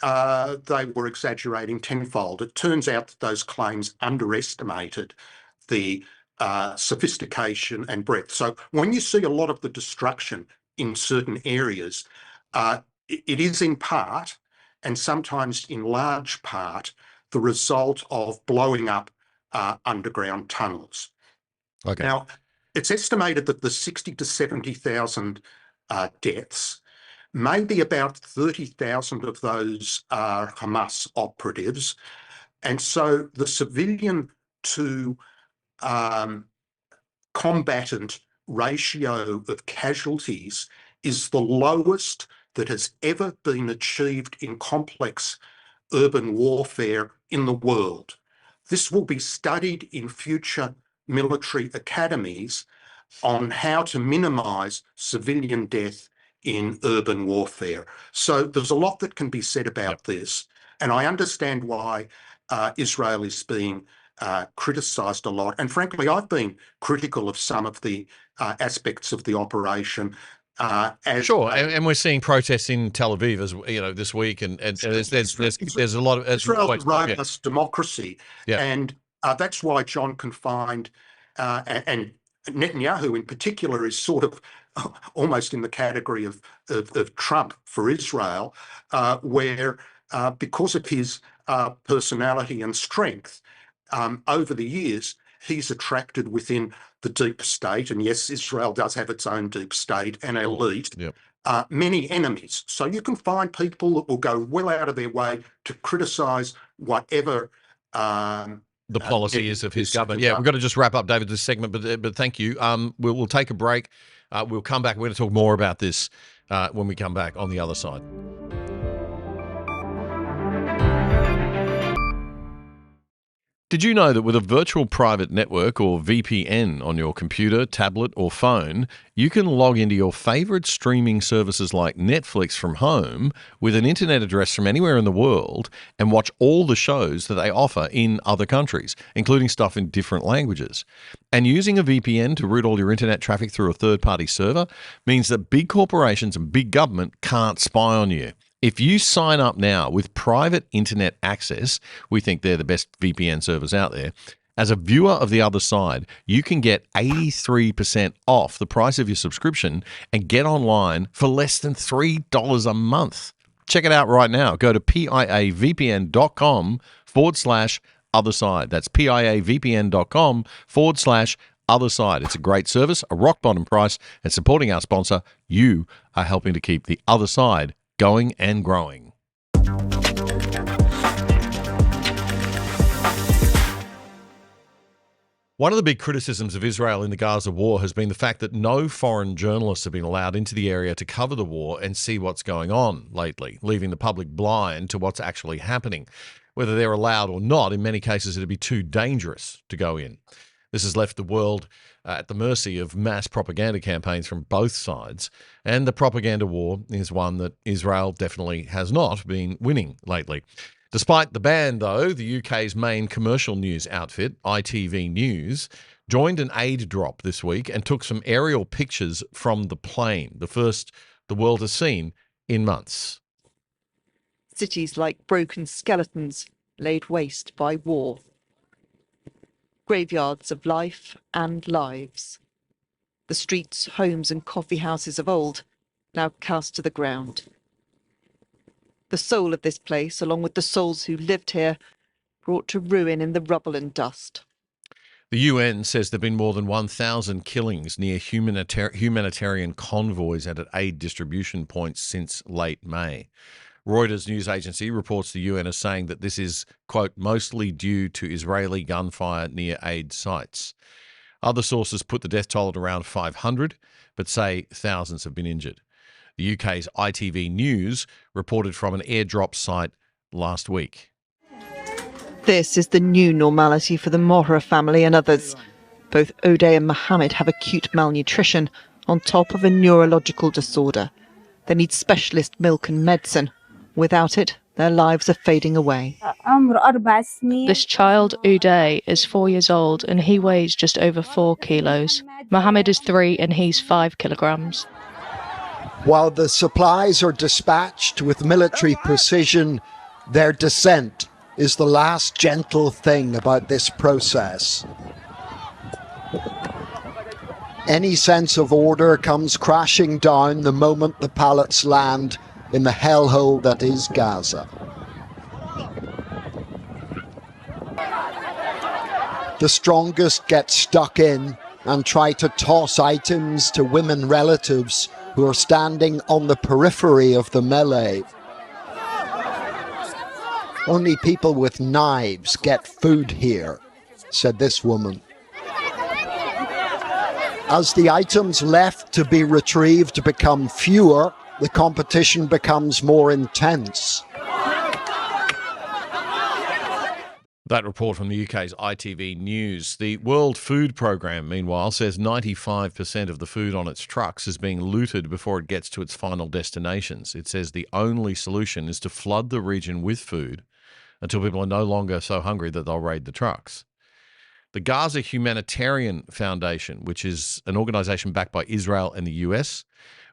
they were exaggerating tenfold. It turns out that those claims underestimated the sophistication and breadth. So when you see a lot of the destruction in certain areas, it is in part, and sometimes in large part, the result of blowing up underground tunnels. Okay. Now, it's estimated that the 60 to 70,000 deaths, maybe about 30,000 of those are Hamas operatives. And so the civilian to combatant ratio of casualties is the lowest that has ever been achieved in complex urban warfare in the world. This will be studied in future military academies on how to minimise civilian death in urban warfare. So there's a lot that can be said about this, and I understand why Israel is being criticised a lot. And frankly, I've been critical of some of the aspects of the operation. Sure, and we're seeing protests in Tel Aviv as this week, and there's a lot of Israel's a robust democracy, yeah. And that's why John can find and Netanyahu in particular is sort of almost in the category of Trump for Israel, where because of his personality and strength over the years, he's attracted within the deep state, and yes, Israel does have its own deep state and elite, many enemies. So you can find people that will go well out of their way to criticise whatever the policy is of his government. Yeah, we've got to just wrap up, David, this segment, but thank you. We'll take a break. We'll come back. We're going to talk more about this when we come back on the other side. Did you know that with a virtual private network or VPN on your computer, tablet, or phone, you can log into your favorite streaming services like Netflix from home with an internet address from anywhere in the world and watch all the shows that they offer in other countries, including stuff in different languages? And using a VPN to route all your internet traffic through a third-party server means that big corporations and big government can't spy on you. If you sign up now with private internet access, we think they're the best VPN servers out there. As a viewer of The Other Side, you can get 83% off the price of your subscription and get online for less than $3 a month. Check it out right now. Go to piavpn.com/otherside. That's piavpn.com/otherside. It's a great service, a rock bottom price, and supporting our sponsor, you are helping to keep The Other Side going and growing. One of the big criticisms of Israel in the Gaza war has been the fact that no foreign journalists have been allowed into the area to cover the war and see what's going on lately, leaving the public blind to what's actually happening. Whether they're allowed or not, in many cases it'd be too dangerous to go in. This has left the world at the mercy of mass propaganda campaigns from both sides, and the propaganda war is one that Israel definitely has not been winning lately. Despite the ban, though, the UK's main commercial news outfit, ITV News, joined an aid drop this week and took some aerial pictures from the plane, the first the world has seen in months. Cities like broken skeletons laid waste by war. graveyards of life and lives. The streets, homes and coffee houses of old, now cast to the ground. The soul of this place, along with the souls who lived here, brought to ruin in the rubble and dust. The UN says there have been more than 1,000 killings near humanitarian convoys and at aid distribution points since late May. Reuters news agency reports the UN as saying that this is, quote, mostly due to Israeli gunfire near aid sites. Other sources put the death toll at around 500, but say thousands have been injured. The UK's ITV News reported from an airdrop site last week. This is the new normality for the Mohra family and others. Both O'Day and Mohammed have acute malnutrition on top of a neurological disorder. They need specialist milk and medicine. Without it, their lives are fading away. This child, Uday, is 4 years old and he weighs just over 4 kilos. Mohammed is 3 and he's 5 kilograms. While the supplies are dispatched with military precision, their descent is the last gentle thing about this process. Any sense of order comes crashing down the moment the pallets land in the hellhole that is Gaza. The strongest get stuck in and try to toss items to women relatives who are standing on the periphery of the melee. Only people with knives get food here, said this woman. As the items left to be retrieved become fewer, the competition becomes more intense. That report from the UK's ITV News. The World Food Programme, meanwhile, says 95% of the food on its trucks is being looted before it gets to its final destinations. It says the only solution is to flood the region with food until people are no longer so hungry that they'll raid the trucks. The Gaza Humanitarian Foundation, which is an organisation backed by Israel and the US,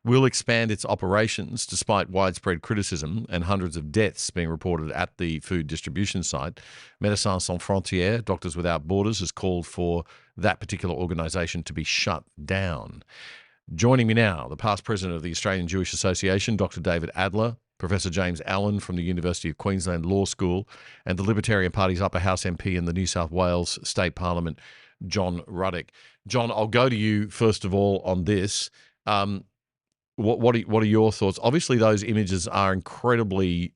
will expand its operations despite widespread criticism and hundreds of deaths being reported at the food distribution site. Médecins Sans Frontières, Doctors Without Borders, has called for that particular organisation to be shut down. Joining me now, the past president of the Australian Jewish Association, Dr. David Adler, Professor James Allan from the University of Queensland Law School, and the Libertarian Party's Upper House MP in the New South Wales State Parliament, John Ruddick. John, I'll go to you first of all on this. What are your thoughts? Obviously, those images are incredibly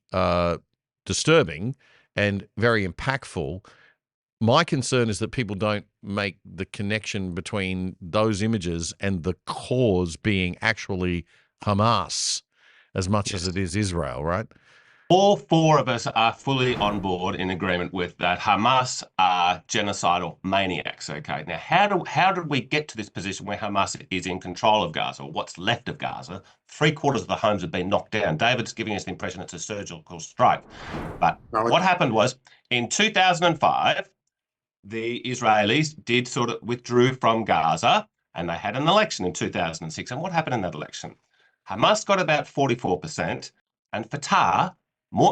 disturbing and very impactful. My concern is that people don't make the connection between those images and the cause being actually Hamas as much as it is Israel, right? All four of us are fully on board in agreement with that. Hamas are genocidal maniacs, okay? Now, how did we get to this position where Hamas is in control of Gaza, or what's left of Gaza? 3/4 of the homes have been knocked down. David's giving us the impression it's a surgical strike. But what happened was, in 2005, the Israelis did sort of withdrew from Gaza, and they had an election in 2006. And what happened in that election? Hamas got about 44%, and Fatah,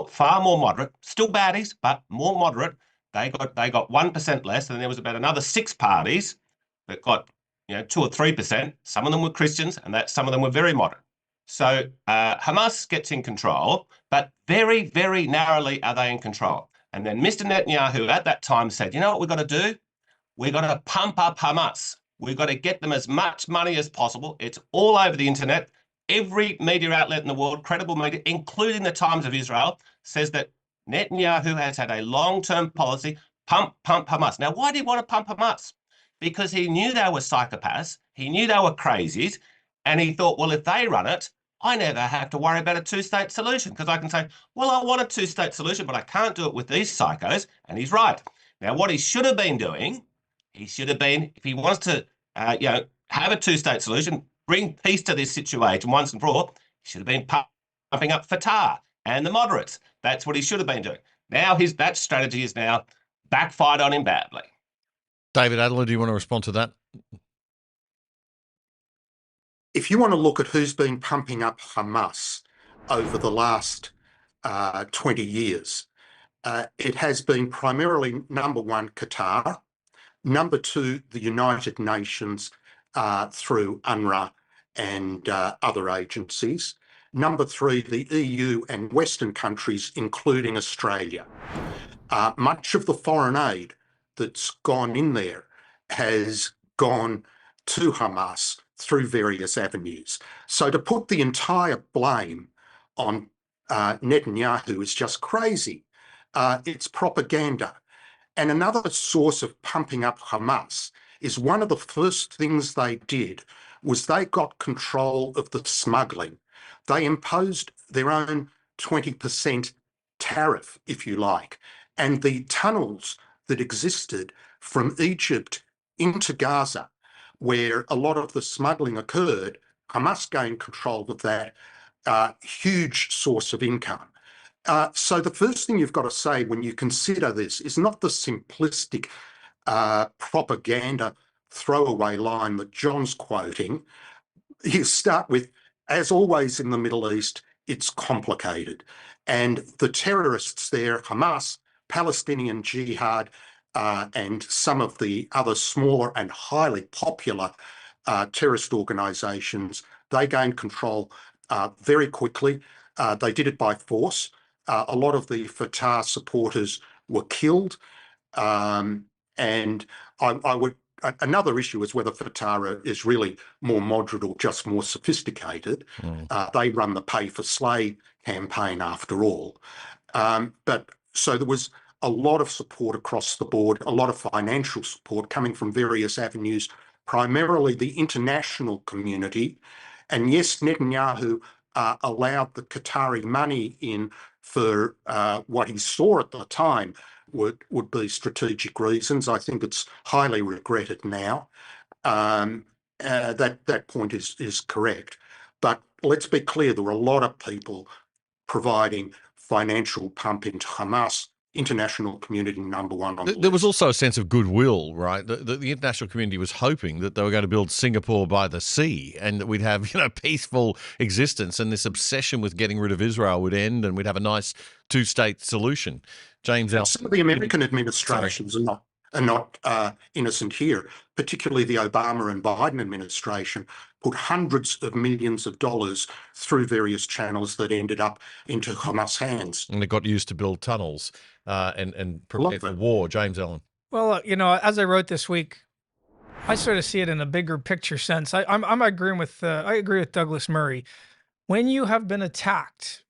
far more moderate, still baddies, but more moderate. They got 1% less, and there was about another 6 parties that got 2 or 3%. Some of them were Christians, and some of them were very moderate. So Hamas gets in control, but very, very narrowly are they in control. And then Mr. Netanyahu at that time said, you know what we've got to do? We've got to pump up Hamas. We've got to get them as much money as possible. It's all over the internet. Every media outlet in the world, credible media, including the Times of Israel, says that Netanyahu has had a long-term policy, pump Hamas. Now, why did he want to pump Hamas? Because he knew they were psychopaths, he knew they were crazies, and he thought, well, if they run it, I never have to worry about a two-state solution, because I can say, well, I want a two-state solution, but I can't do it with these psychos, and he's right. Now, what he should have been doing, if he wants to, have a two-state solution, bring peace to this situation once and for all, he should have been pumping up Fatah and the moderates. That's what he should have been doing. Now that strategy is now backfired on him badly. David Adler, do you want to respond to that? If you want to look at who's been pumping up Hamas over the last 20 years, it has been primarily, number one, Qatar, Number two, the United Nations through UNRWA and other agencies. Number three, the EU and Western countries, including Australia. Much of the foreign aid that's gone in there has gone to Hamas through various avenues. So to put the entire blame on Netanyahu is just crazy. It's propaganda. And another source of pumping up Hamas is one of the first things they did was they got control of the smuggling. They imposed their own 20% tariff, if you like, and the tunnels that existed from Egypt into Gaza, where a lot of the smuggling occurred, Hamas gained control of that huge source of income. So the first thing you've got to say when you consider this is not the simplistic propaganda throwaway line that John's quoting. You start with, as always in the Middle East, it's complicated. And the terrorists there, Hamas, Palestinian Jihad, and some of the other smaller and highly popular terrorist organisations, they gained control very quickly. They did it by force. A lot of the Fatah supporters were killed. And I would, another issue is whether Fatah is really more moderate or just more sophisticated. They run the pay for slay campaign after all. But so there was a lot of support across the board, a lot of financial support coming from various avenues, primarily the international community. And yes, Netanyahu allowed the Qatari money in for what he saw at the time would be strategic reasons. I think it's highly regretted now. That point is correct. But let's be clear, there were a lot of people providing financial pump into Hamas, international community number one on the list. There was also a sense of goodwill, right? The international community was hoping that they were going to build Singapore by the sea and that we'd have, peaceful existence, and this obsession with getting rid of Israel would end and we'd have a nice two-state solution. James Allan. Some of the American administrations are not innocent here, particularly the Obama and Biden administration put hundreds of millions of dollars through various channels that ended up into Hamas hands. And it got used to build tunnels and prepare for war. James Allan. Well, as I wrote this week, I sort of see it in a bigger picture sense. I'm agreeing with I agree with Douglas Murray. When you have been attacked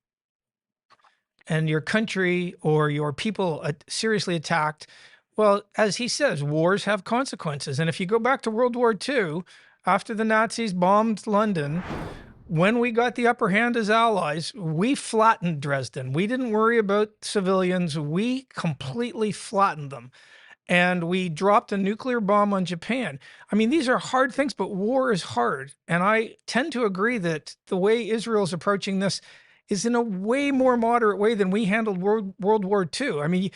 and your country or your people seriously attacked, well, as he says, wars have consequences. And if you go back to World War II, after the Nazis bombed London, when we got the upper hand as allies, we flattened Dresden. We didn't worry about civilians. We completely flattened them. And we dropped a nuclear bomb on Japan. I mean, these are hard things, but war is hard. And I tend to agree that the way Israel's approaching this is in a way more moderate way than we handled World War II. I mean,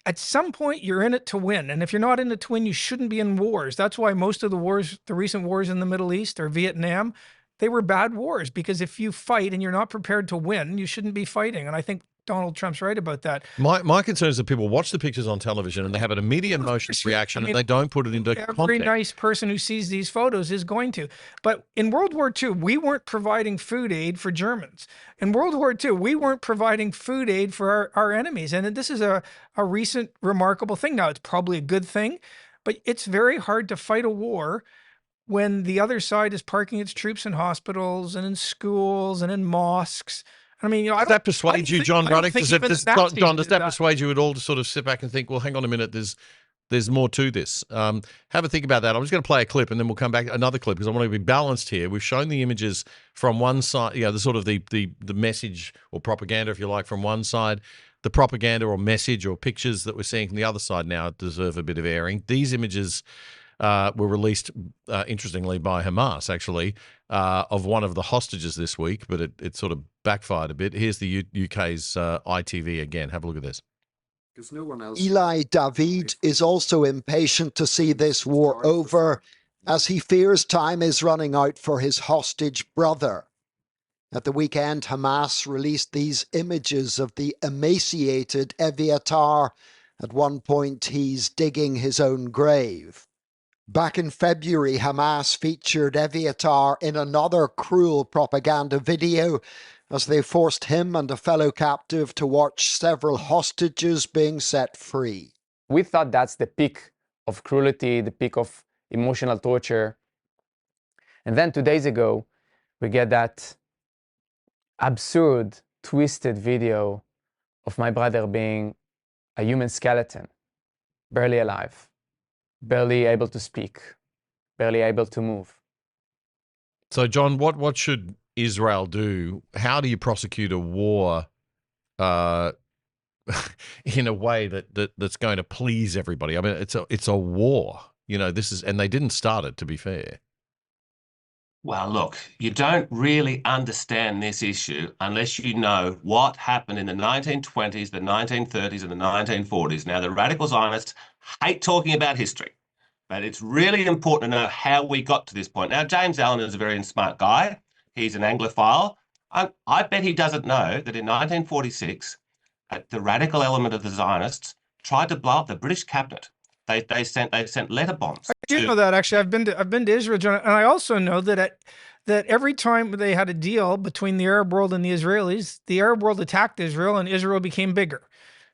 at some point, you're in it to win. And if you're not in it to win, you shouldn't be in wars. That's why most of the wars, the recent wars in the Middle East or Vietnam, they were bad wars, because if you fight and you're not prepared to win, you shouldn't be fighting. And I think Donald Trump's right about that. My concern is that people watch the pictures on television and they have an immediate emotional reaction and they don't put it into context. Every nice person who sees these photos is going to. But in World War II, we weren't providing food aid for Germans. In World War II, we weren't providing food aid for our enemies. And this is a recent remarkable thing. Now, it's probably a good thing, but it's very hard to fight a war when the other side is parking its troops in hospitals and in schools and in mosques. I mean, does that persuade you, John Ruddick? Does that persuade you at all to sort of sit back and think, well, hang on a minute, there's more to this? Have a think about that. I'm just going to play a clip and then we'll come back another clip because I want to be balanced here. We've shown the images from one side, the sort of the message or propaganda, if you like, from one side. The propaganda or message or pictures that we're seeing from the other side now deserve a bit of airing. These images were released, interestingly, by Hamas, actually, of one of the hostages this week, but it sort of backfired a bit. Here's the UK's ITV again. Have a look at this. Eli David is also impatient to see this war over, as he fears time is running out for his hostage brother. At the weekend, Hamas released these images of the emaciated Eviatar At one point, he's digging his own grave. Back in February, Hamas featured Eviatar in another cruel propaganda video as they forced him and a fellow captive to watch several hostages being set free. We thought that's the peak of cruelty, the peak of emotional torture. And then 2 days ago, we get that absurd, twisted video of my brother being a human skeleton, barely alive, barely able to speak, barely able to move. So, John, what should Israel do? How do you prosecute a war in a way that's going to please everybody? I mean, it's a war. You know, and they didn't start it, to be fair. Well, look, you don't really understand this issue unless you know what happened in the 1920s, the 1930s, and the 1940s. Now, the radical Zionists hate talking about history, but it's really important to know how we got to this point. Now, James Allan is a very smart guy. He's an Anglophile. I bet he doesn't know that in 1946, the radical element of the Zionists tried to blow up the British cabinet. They sent letter bombs. I do know that, actually. I've been to Israel, John, and I also know that every time they had a deal between the Arab world and the Israelis, the Arab world attacked Israel and Israel became bigger.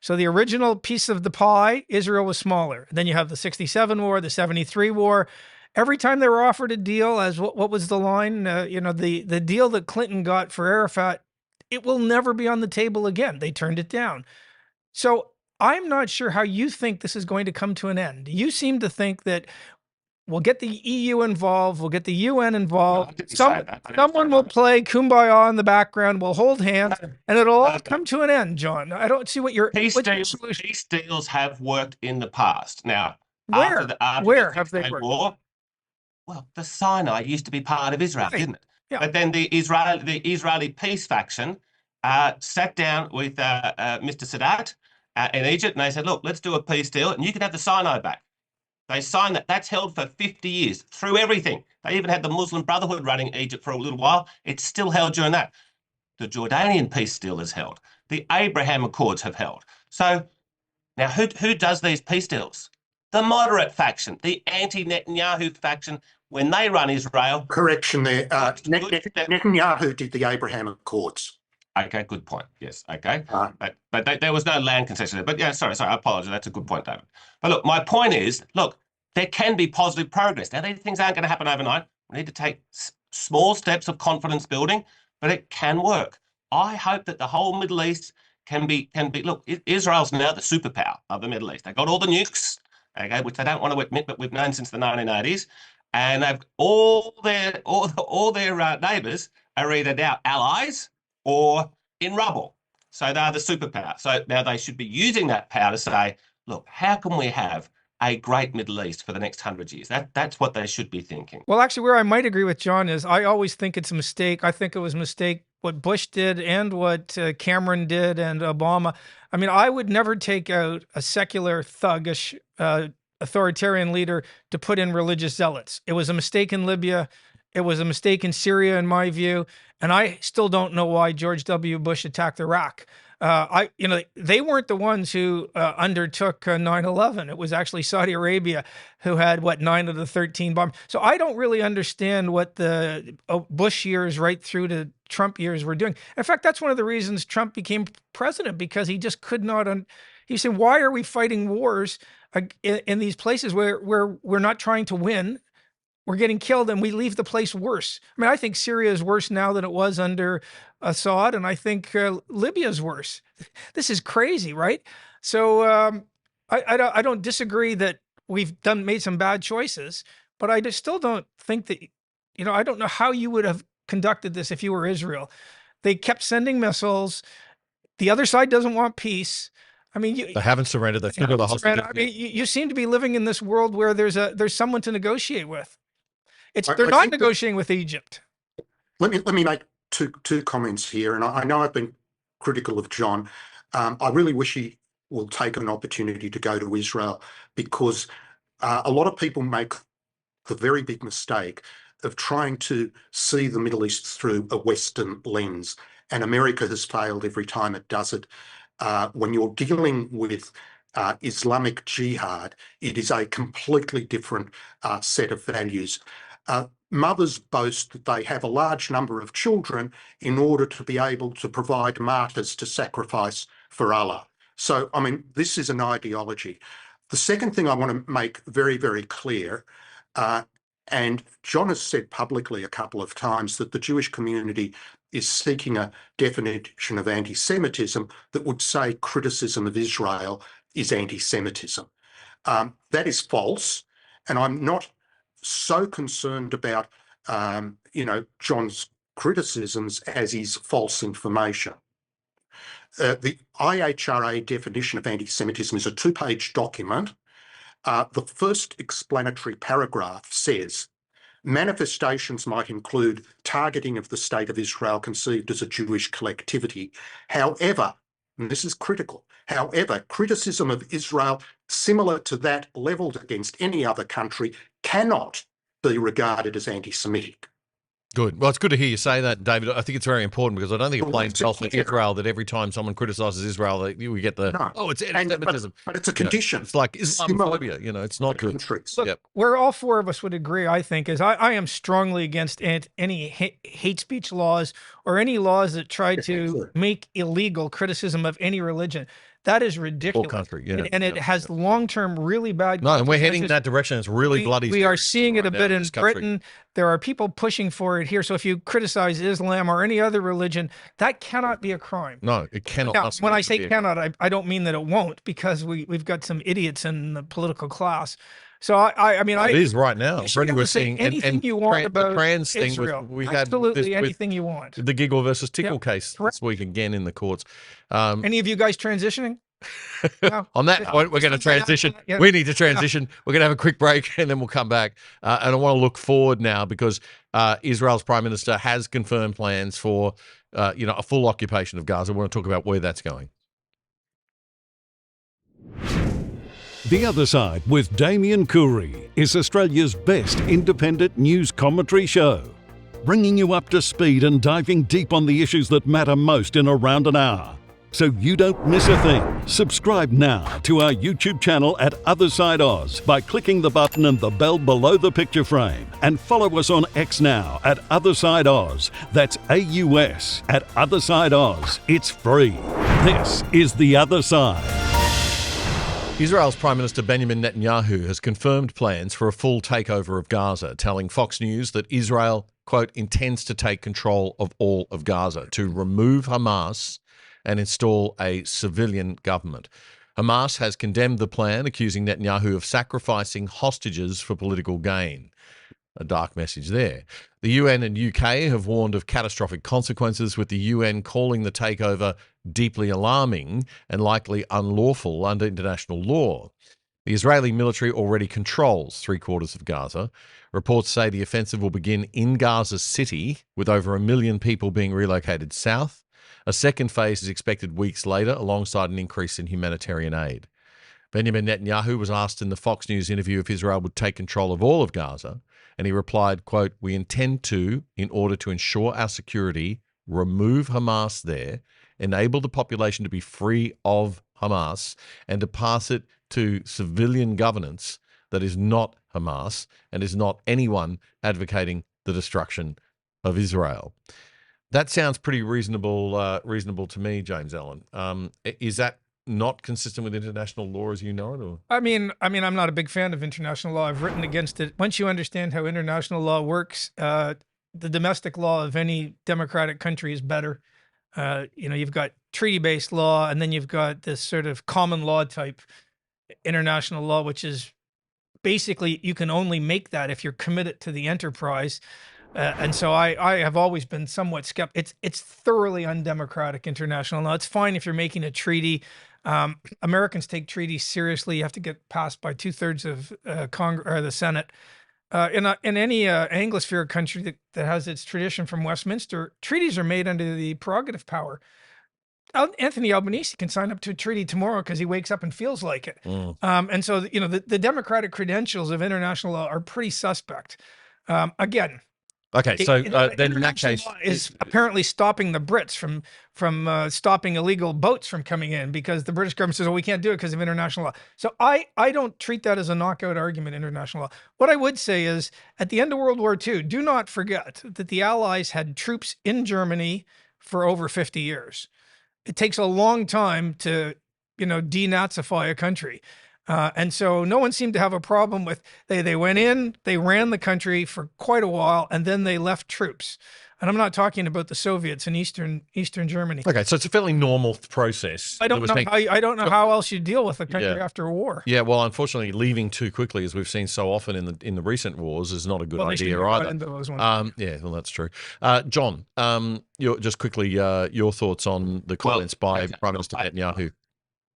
So the original piece of the pie, Israel was smaller. Then you have the 67 war, the 73 war. Every time they were offered a deal, as what was the line? The deal that Clinton got for Arafat, it will never be on the table again. They turned it down. So I'm not sure how you think this is going to come to an end. You seem to think that we'll get the EU involved, we'll get the UN involved. Someone will play Kumbaya in the background, we'll hold hands, and it'll all come to an end, John. I don't see what your solution. Peace deals have worked in the past. Now, where have they worked? War, well, the Sinai used to be part of Israel, didn't it? Yeah. But then the Israeli peace faction sat down with Mr. Sadat in Egypt, and they said, look, let's do a peace deal, and you can have the Sinai back. They signed that. That's held for 50 years, through everything. They even had the Muslim Brotherhood running Egypt for a little while. It's still held during that. The Jordanian peace deal is held. The Abraham Accords have held. So now who does these peace deals? The moderate faction, the anti-Netanyahu faction, when they run Israel. Correction there. Netanyahu did the Abraham Accords. Okay, good point. Yes, okay. But there was no land concession there. But yeah, sorry, I apologize. That's a good point, David. But look, my point is, look, there can be positive progress. Now, these things aren't going to happen overnight. We need to take small steps of confidence building, but it can work. I hope that the whole Middle East can be. Look, Israel's now the superpower of the Middle East. They've got all the nukes, okay, which they don't want to admit, but we've known since the 1980s, and they've all their neighbours are either now allies or in rubble. So they're the superpower. So now they should be using that power to say, look, how can we have a great Middle East for the next 100 years? That's what they should be thinking. Well, actually, where I might agree with John is I always think it's a mistake. I think it was a mistake what Bush did and what Cameron did and Obama. I mean, I would never take out a secular, thuggish, authoritarian leader to put in religious zealots. It was a mistake in Libya. It was a mistake in Syria, in my view, and I still don't know why George W. Bush attacked Iraq. They weren't the ones who undertook 9/11. It was actually Saudi Arabia who had 9 of the 13 bombs. So I don't really understand what the Bush years right through to Trump years were doing. In fact, that's one of the reasons Trump became president, because he just could not. He said, "Why are we fighting wars in these places where we're not trying to win? We're getting killed and we leave the place worse." I mean, I think Syria is worse now than it was under Assad, and I think Libya is worse. This is crazy, right? So I don't disagree that we've made some bad choices, but I just still don't think that, I don't know how you would have conducted this if you were Israel. They kept sending missiles. The other side doesn't want peace. I mean, they haven't surrendered. They've still got the hostages. I mean, you seem to be living in this world where there's someone to negotiate with. They're not negotiating with Egypt. Let me make two comments here, and I know I've been critical of John. I really wish he will take an opportunity to go to Israel, because a lot of people make the very big mistake of trying to see the Middle East through a Western lens, and America has failed every time it does it. When you're dealing with Islamic jihad. It is a completely different set of values. Mothers boast that they have a large number of children in order to be able to provide martyrs to sacrifice for Allah. So, I mean, this is an ideology. The second thing I want to make very, very clear, and John has said publicly a couple of times that the Jewish community is seeking a definition of anti-Semitism that would say criticism of Israel is anti-Semitism. That is false, and I'm not so concerned about, John's criticisms as is false information. The IHRA definition of anti-Semitism is a 2-page document. The first explanatory paragraph says, manifestations might include targeting of the state of Israel conceived as a Jewish collectivity. However, and this is critical, however, criticism of Israel similar to that levelled against any other country cannot be regarded as anti-Semitic. Good. Well, it's good to hear you say that, David. I think it's very important because I don't think it plays itself in Israel that every time someone criticises Israel, we get the, it's anti-Semitism. But it's a condition. It's like Islamophobia, it's not good. Look, where all four of us would agree, I think, is I am strongly against any hate speech laws or any laws that try to make illegal criticism of any religion. That is ridiculous. Whole country, and it has long-term really bad consequences. No, and we're heading in that direction. It's really bloody. We are seeing it a bit in Britain. There are people pushing for it here. So if you criticize Islam or any other religion, that cannot be a crime. No, it cannot. Now, when I say cannot, I don't mean that it won't, because we've got some idiots in the political class. So I mean, it is right now. We're seeing anything you want about the trans thing. Israel. We had absolutely anything you want. The Giggle versus Tickle case this week again in the courts. Any of you guys transitioning? No. On that point, we're going to transition. Yeah. We need to transition. We're going to have a quick break and then we'll come back. And I want to look forward now because Israel's Prime Minister has confirmed plans for a full occupation of Gaza. I want to talk about where that's going. The Other Side with Damien Coorey is Australia's best independent news commentary show, bringing you up to speed and diving deep on the issues that matter most in around an hour. So you don't miss a thing. Subscribe now to our YouTube channel at Other Side Oz by clicking the button and the bell below the picture frame. And follow us on X now at Other Side Oz. That's AUS at Other Side Oz. It's free. This is The Other Side. Israel's Prime Minister Benjamin Netanyahu has confirmed plans for a full takeover of Gaza, telling Fox News that Israel, quote, intends to take control of all of Gaza, to remove Hamas and install a civilian government. Hamas has condemned the plan, accusing Netanyahu of sacrificing hostages for political gain. A dark message there. The UN and UK have warned of catastrophic consequences, with the UN calling the takeover deeply alarming and likely unlawful under international law. The Israeli military already controls 3/4 of Gaza. Reports say the offensive will begin in Gaza City, with over 1 million people being relocated south. A second phase is expected weeks later, alongside an increase in humanitarian aid. Benjamin Netanyahu was asked in the Fox News interview if Israel would take control of all of Gaza, and he replied, quote, "We intend to, in order to ensure our security, remove Hamas there, enable the population to be free of Hamas, and to pass it to civilian governance that is not Hamas and is not anyone advocating the destruction of Israel." That sounds pretty reasonable to me, James Allan. Is that not consistent with international law as you know it? Or? I mean, I'm not a big fan of international law. I've written against it. Once you understand how international law works, the domestic law of any democratic country is better. You've got treaty-based law, and then you've got this sort of common law type international law, which is basically you can only make that if you're committed to the enterprise. And so I have always been somewhat skeptical. It's thoroughly undemocratic international law. It's fine if you're making a treaty. Americans take treaties seriously. You have to get passed by 2/3 of Congress or the Senate. In any Anglosphere country that has its tradition from Westminster, treaties are made under the prerogative power. Anthony Albanese can sign up to a treaty tomorrow because he wakes up and feels like it. And so, the democratic credentials of international law are pretty suspect. Again, Okay, so then in that case, law is apparently stopping the Brits from stopping illegal boats from coming in, because the British government says, "Oh, we can't do it because of international law." So I don't treat that as a knockout argument, international law. What I would say is, at the end of World War II, do not forget that the Allies had troops in Germany for over 50 years. It takes a long time to, denazify a country. And so no one seemed to have a problem with, they went in, they ran the country for quite a while, and then they left troops. And I'm not talking about the Soviets in Eastern Germany. Okay, so it's a fairly normal process. I don't know how else you deal with a country after a war. Yeah, well, unfortunately, leaving too quickly, as we've seen so often in the recent wars, is not a good idea either. Into those ones. Yeah, well, that's true. John, just quickly, your thoughts on the comments by Prime Minister Netanyahu.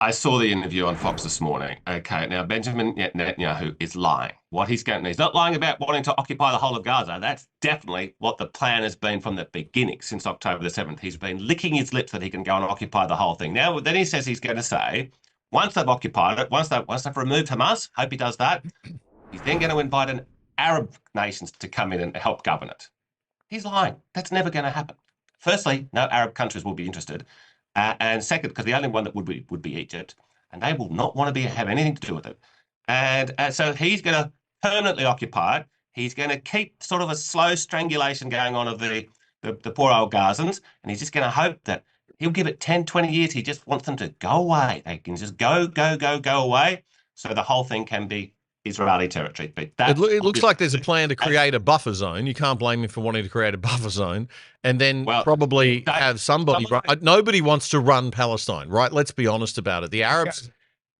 I saw the interview on Fox this morning. Okay, now Benjamin Netanyahu is lying. He's not lying about wanting to occupy the whole of Gaza. That's definitely what the plan has been from the beginning, since October the 7th. He's been licking his lips that he can go and occupy the whole thing. Now, then he says he's going to say, once they've occupied it, once they've removed Hamas, hope he does that, he's then going to invite an Arab nations to come in and help govern it. He's lying. That's never going to happen. Firstly, no Arab countries will be interested. And second, because the only one that would be Egypt, and they will not want to have anything to do with it. And so he's going to permanently occupy it. He's going to keep sort of a slow strangulation going on of the poor old Gazans, and he's just going to hope that he'll give it 10, 20 years. He just wants them to go away. They can just go away, so the whole thing can be Israeli territory. But it looks like there's a plan to create a buffer zone. You can't blame him for wanting to create a buffer zone, and then probably have somebody run. Nobody wants to run Palestine, right? Let's be honest about it. The Arabs,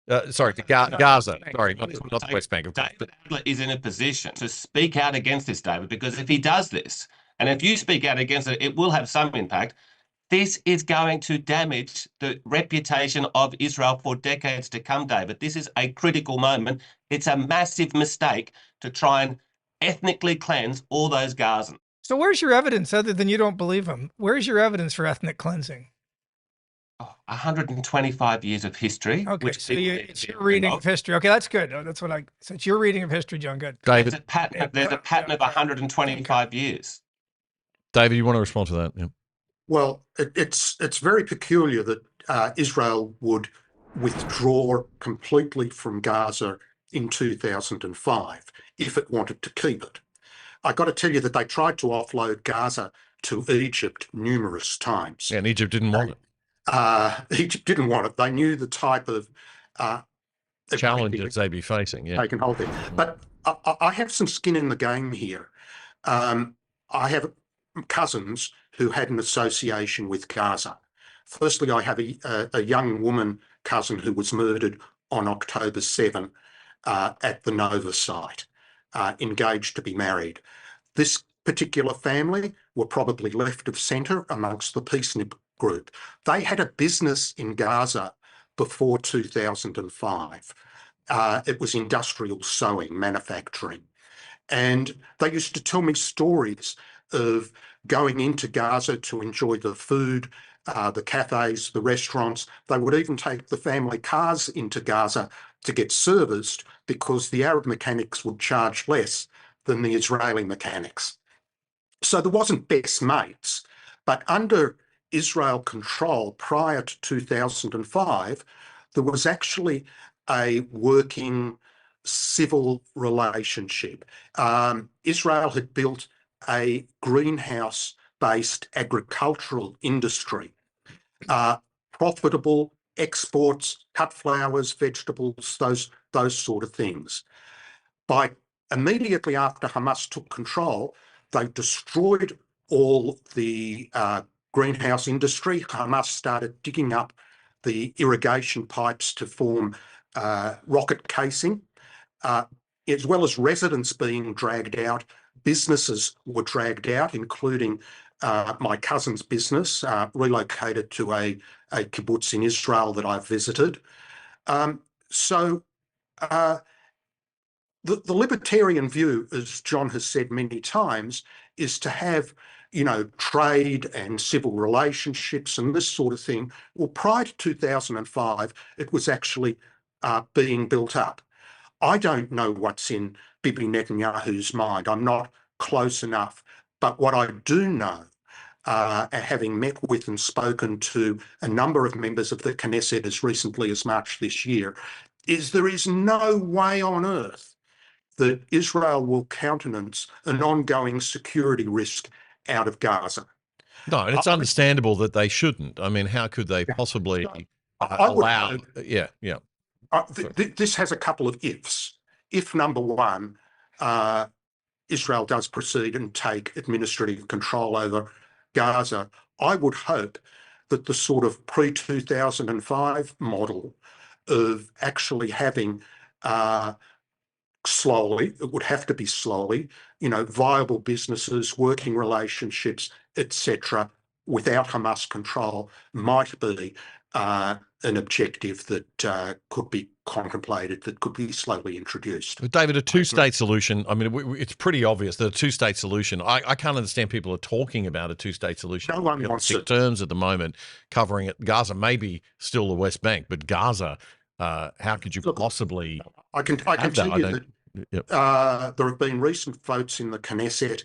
Gaza. Sorry, not the West Bank. David Adler is in a position to speak out against this, David, because if he does this, and if you speak out against it, it will have some impact. This is going to damage the reputation of Israel for decades to come, David. This is a critical moment. It's a massive mistake to try and ethnically cleanse all those Gazans. So where's your evidence, other than you don't believe him? Where's your evidence for ethnic cleansing? 125 years of history. Okay, so it's your reading of history. Okay, that's good. That's what so it's your reading of history, John. Good. David, there's a pattern of 125 years. David, you want to respond to that? Yeah. Well, it's very peculiar that Israel would withdraw completely from Gaza in 2005 if it wanted to keep it. I got to tell you that they tried to offload Gaza to Egypt numerous times. Yeah, and Egypt didn't want it. Egypt didn't want it. They knew the type of challenges they'd be facing. Yeah, taken hold there. But I have some skin in the game here. I have cousins who had an association with Gaza. Firstly, I have a young woman cousin who was murdered on October 7 at the Nova site, engaged to be married. This particular family were probably left of centre amongst the peacenik group. They had a business in Gaza before 2005. It was industrial sewing, manufacturing. And they used to tell me stories of going into Gaza to enjoy the food, the cafes, the restaurants. They would even take the family cars into Gaza to get serviced because the Arab mechanics would charge less than the Israeli mechanics. So there wasn't best mates, but under Israel control prior to 2005, there was actually a working civil relationship. Israel had built a greenhouse-based agricultural industry, profitable exports, cut flowers, vegetables, those sort of things. Immediately after Hamas took control, they destroyed all the greenhouse industry. Hamas started digging up the irrigation pipes to form rocket casing, as well as residents being dragged out. Businesses were dragged out, including my cousin's business, relocated to a kibbutz in Israel that I've visited. The libertarian view, as John has said many times, is to have, trade and civil relationships and this sort of thing. Well, prior to 2005, it was actually being built up. I don't know what's in Bibi Netanyahu's mind. I'm not close enough But what I do know, having met with and spoken to a number of members of the Knesset as recently as March this year, is there is no way on earth that Israel will countenance an ongoing security risk out of Gaza. No, and it's understandable that they shouldn't. I mean, how could they possibly allow? Yeah. This has a couple of ifs. If number one, Israel does proceed and take administrative control over Gaza, I would hope that the sort of pre-2005 model of actually having slowly, it would have to be slowly, viable businesses, working relationships, etc., without Hamas control might be an objective that could be contemplated, that could be slowly introduced. But David, a two-state solution, I mean, it's pretty obvious that a two-state solution, I can't understand people are talking about a two-state solution. No one wants it. Terms at the moment covering it. Gaza, maybe still the West Bank, but Gaza, how could you possibly I can tell you that there have been recent votes in the Knesset.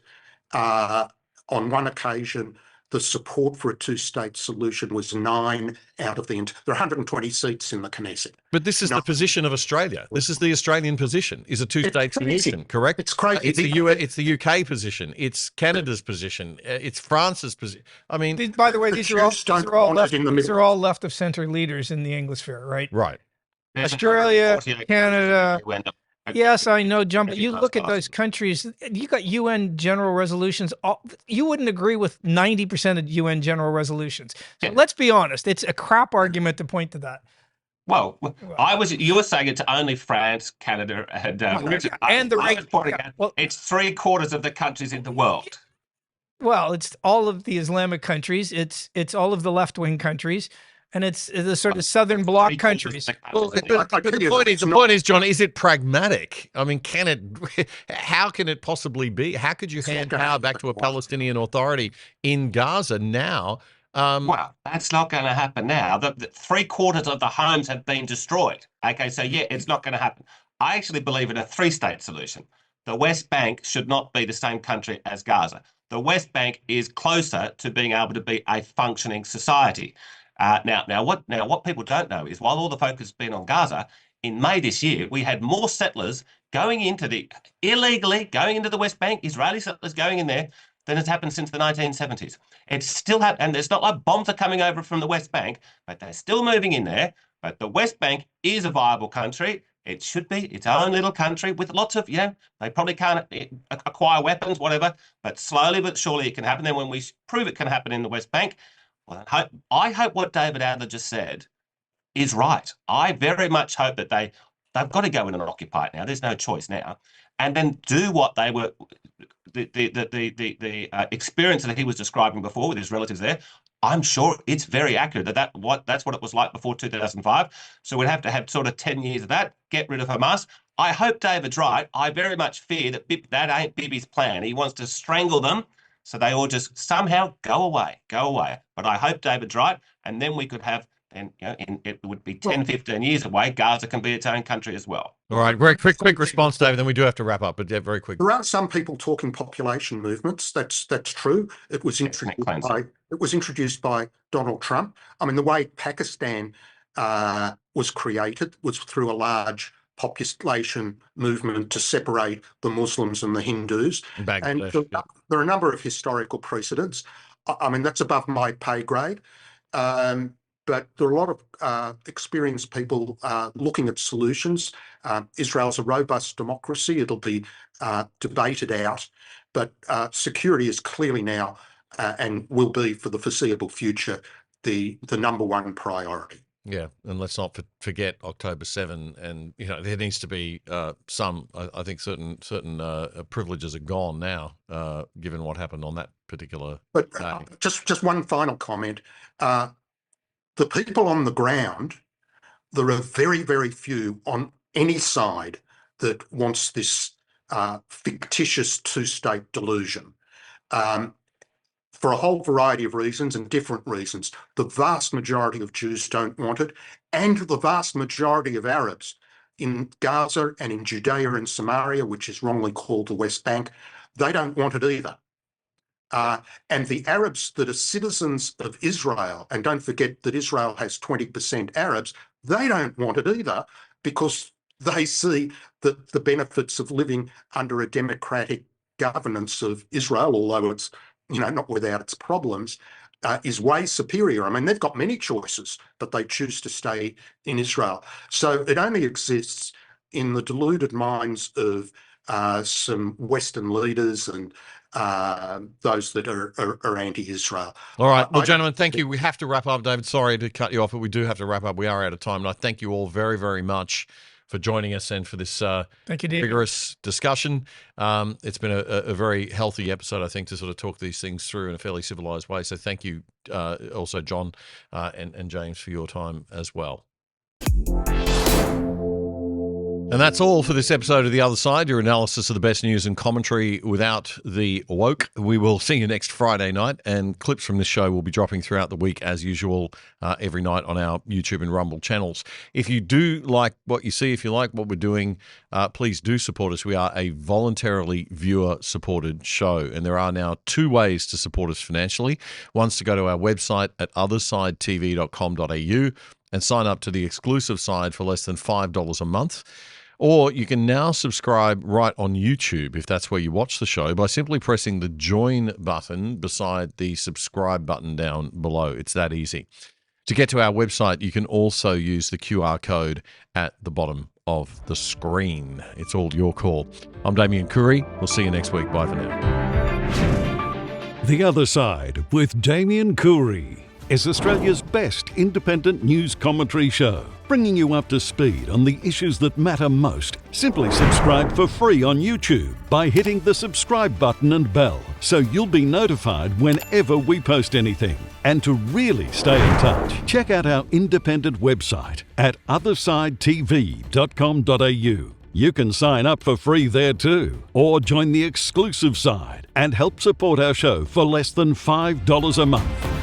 On one occasion, the support for a two-state solution was 9 out of the... There are 120 seats in the Knesset. But this is the position of Australia. This is the Australian position, is a two-state solution, correct? It's crazy. It's the UK position. It's Canada's position. It's France's position. I mean... By the way, these are all left of centre leaders in the Anglosphere, right? Right. Australia, Canada... Yes, I know, John, but you look at those countries, you got UN general resolutions. You wouldn't agree with 90% of UN general resolutions. So let's be honest. It's a crap argument to point to that. Well, you were saying it's only France, Canada, and the it's 3/4 of the countries in the world. Well, it's all of the Islamic countries. It's all of the left-wing countries. And it's the sort of Southern Bloc countries. Well, the point is, John, is it pragmatic? I mean, how can it possibly be? How could you hand power back to a Palestinian Authority in Gaza now? Well, that's not going to happen now. The 3/4 of the homes have been destroyed. Okay, so yeah, it's not going to happen. I actually believe in a three-state solution. The West Bank should not be the same country as Gaza. The West Bank is closer to being able to be a functioning society. Now, what people don't know is while all the focus has been on Gaza, in May this year, we had more settlers illegally going into the West Bank, Israeli settlers going in there, than has happened since the 1970s. It's still and it's not like bombs are coming over from the West Bank, but they're still moving in there. But the West Bank is a viable country. It should be its own little country with lots of, they probably can't acquire weapons, whatever, but slowly but surely it can happen. Then when we prove it can happen in the West Bank, well, I hope what David Adler just said is right. I very much hope that they've got to go in and occupy it now. There's no choice now, and then do what they were the experience that he was describing before with his relatives there. I'm sure it's very accurate that's what it was like before 2005. So we'd have to have sort of 10 years of that. Get rid of Hamas. I hope David's right. I very much fear that ain't Bibi's plan. He wants to strangle them. So they all just somehow go away. But I hope David's right. And then we could have, it would be 10, 15 years away. Gaza can be its own country as well. All right. Very quick response, David. Then we do have to wrap up, but very quick. There are some people talking population movements. That's true. It was introduced by Donald Trump. I mean, the way Pakistan was created was through a large population movement to separate the Muslims and the Hindus. And there are a number of historical precedents. I mean, that's above my pay grade. But there are a lot of experienced people looking at solutions. Israel's a robust democracy. It'll be debated out. But security is clearly now and will be for the foreseeable future the number one priority. Yeah, and let's not forget October 7, and there needs to be some. I think certain privileges are gone now, given what happened on that particular. But just one final comment: the people on the ground, there are very, very few on any side that wants this fictitious two-state delusion. For a whole variety of reasons and different reasons. The vast majority of Jews don't want it, and the vast majority of Arabs in Gaza and in Judea and Samaria, which is wrongly called the West Bank, they don't want it either. And the Arabs that are citizens of Israel, and don't forget that Israel has 20% Arabs, they don't want it either, because they see that the benefits of living under a democratic governance of Israel, although it's, not without its problems, is way superior. I mean, they've got many choices, but they choose to stay in Israel. So it only exists in the deluded minds of some Western leaders and those that are anti-Israel. All right. Well, gentlemen, thank you. We have to wrap up, David. Sorry to cut you off, but we do have to wrap up. We are out of time. And I thank you all very, very much for joining us and for this thank you, Dave. Vigorous discussion. It's been a very healthy episode, I think, to sort of talk these things through in a fairly civilized way. So thank you also, John and James, for your time as well. And that's all for this episode of The Other Side, your analysis of the best news and commentary without the woke. We will see you next Friday night, and clips from this show will be dropping throughout the week as usual every night on our YouTube and Rumble channels. If you do like what you see, if you like what we're doing, please do support us. We are a voluntarily viewer-supported show, and there are now 2 ways to support us financially. One's to go to our website at othersidetv.com.au and sign up to the exclusive side for less than $5 a month. Or you can now subscribe right on YouTube, if that's where you watch the show, by simply pressing the join button beside the subscribe button down below. It's that easy. To get to our website, you can also use the QR code at the bottom of the screen. It's all your call. I'm Damien Curry. We'll see you next week. Bye for now. The Other Side with Damien Curry is Australia's best independent news commentary show, bringing you up to speed on the issues that matter most. Simply subscribe for free on YouTube by hitting the subscribe button and bell, so you'll be notified whenever we post anything. And to really stay in touch, check out our independent website at othersidetv.com.au. You can sign up for free there too, or join the exclusive side and help support our show for less than $5 a month.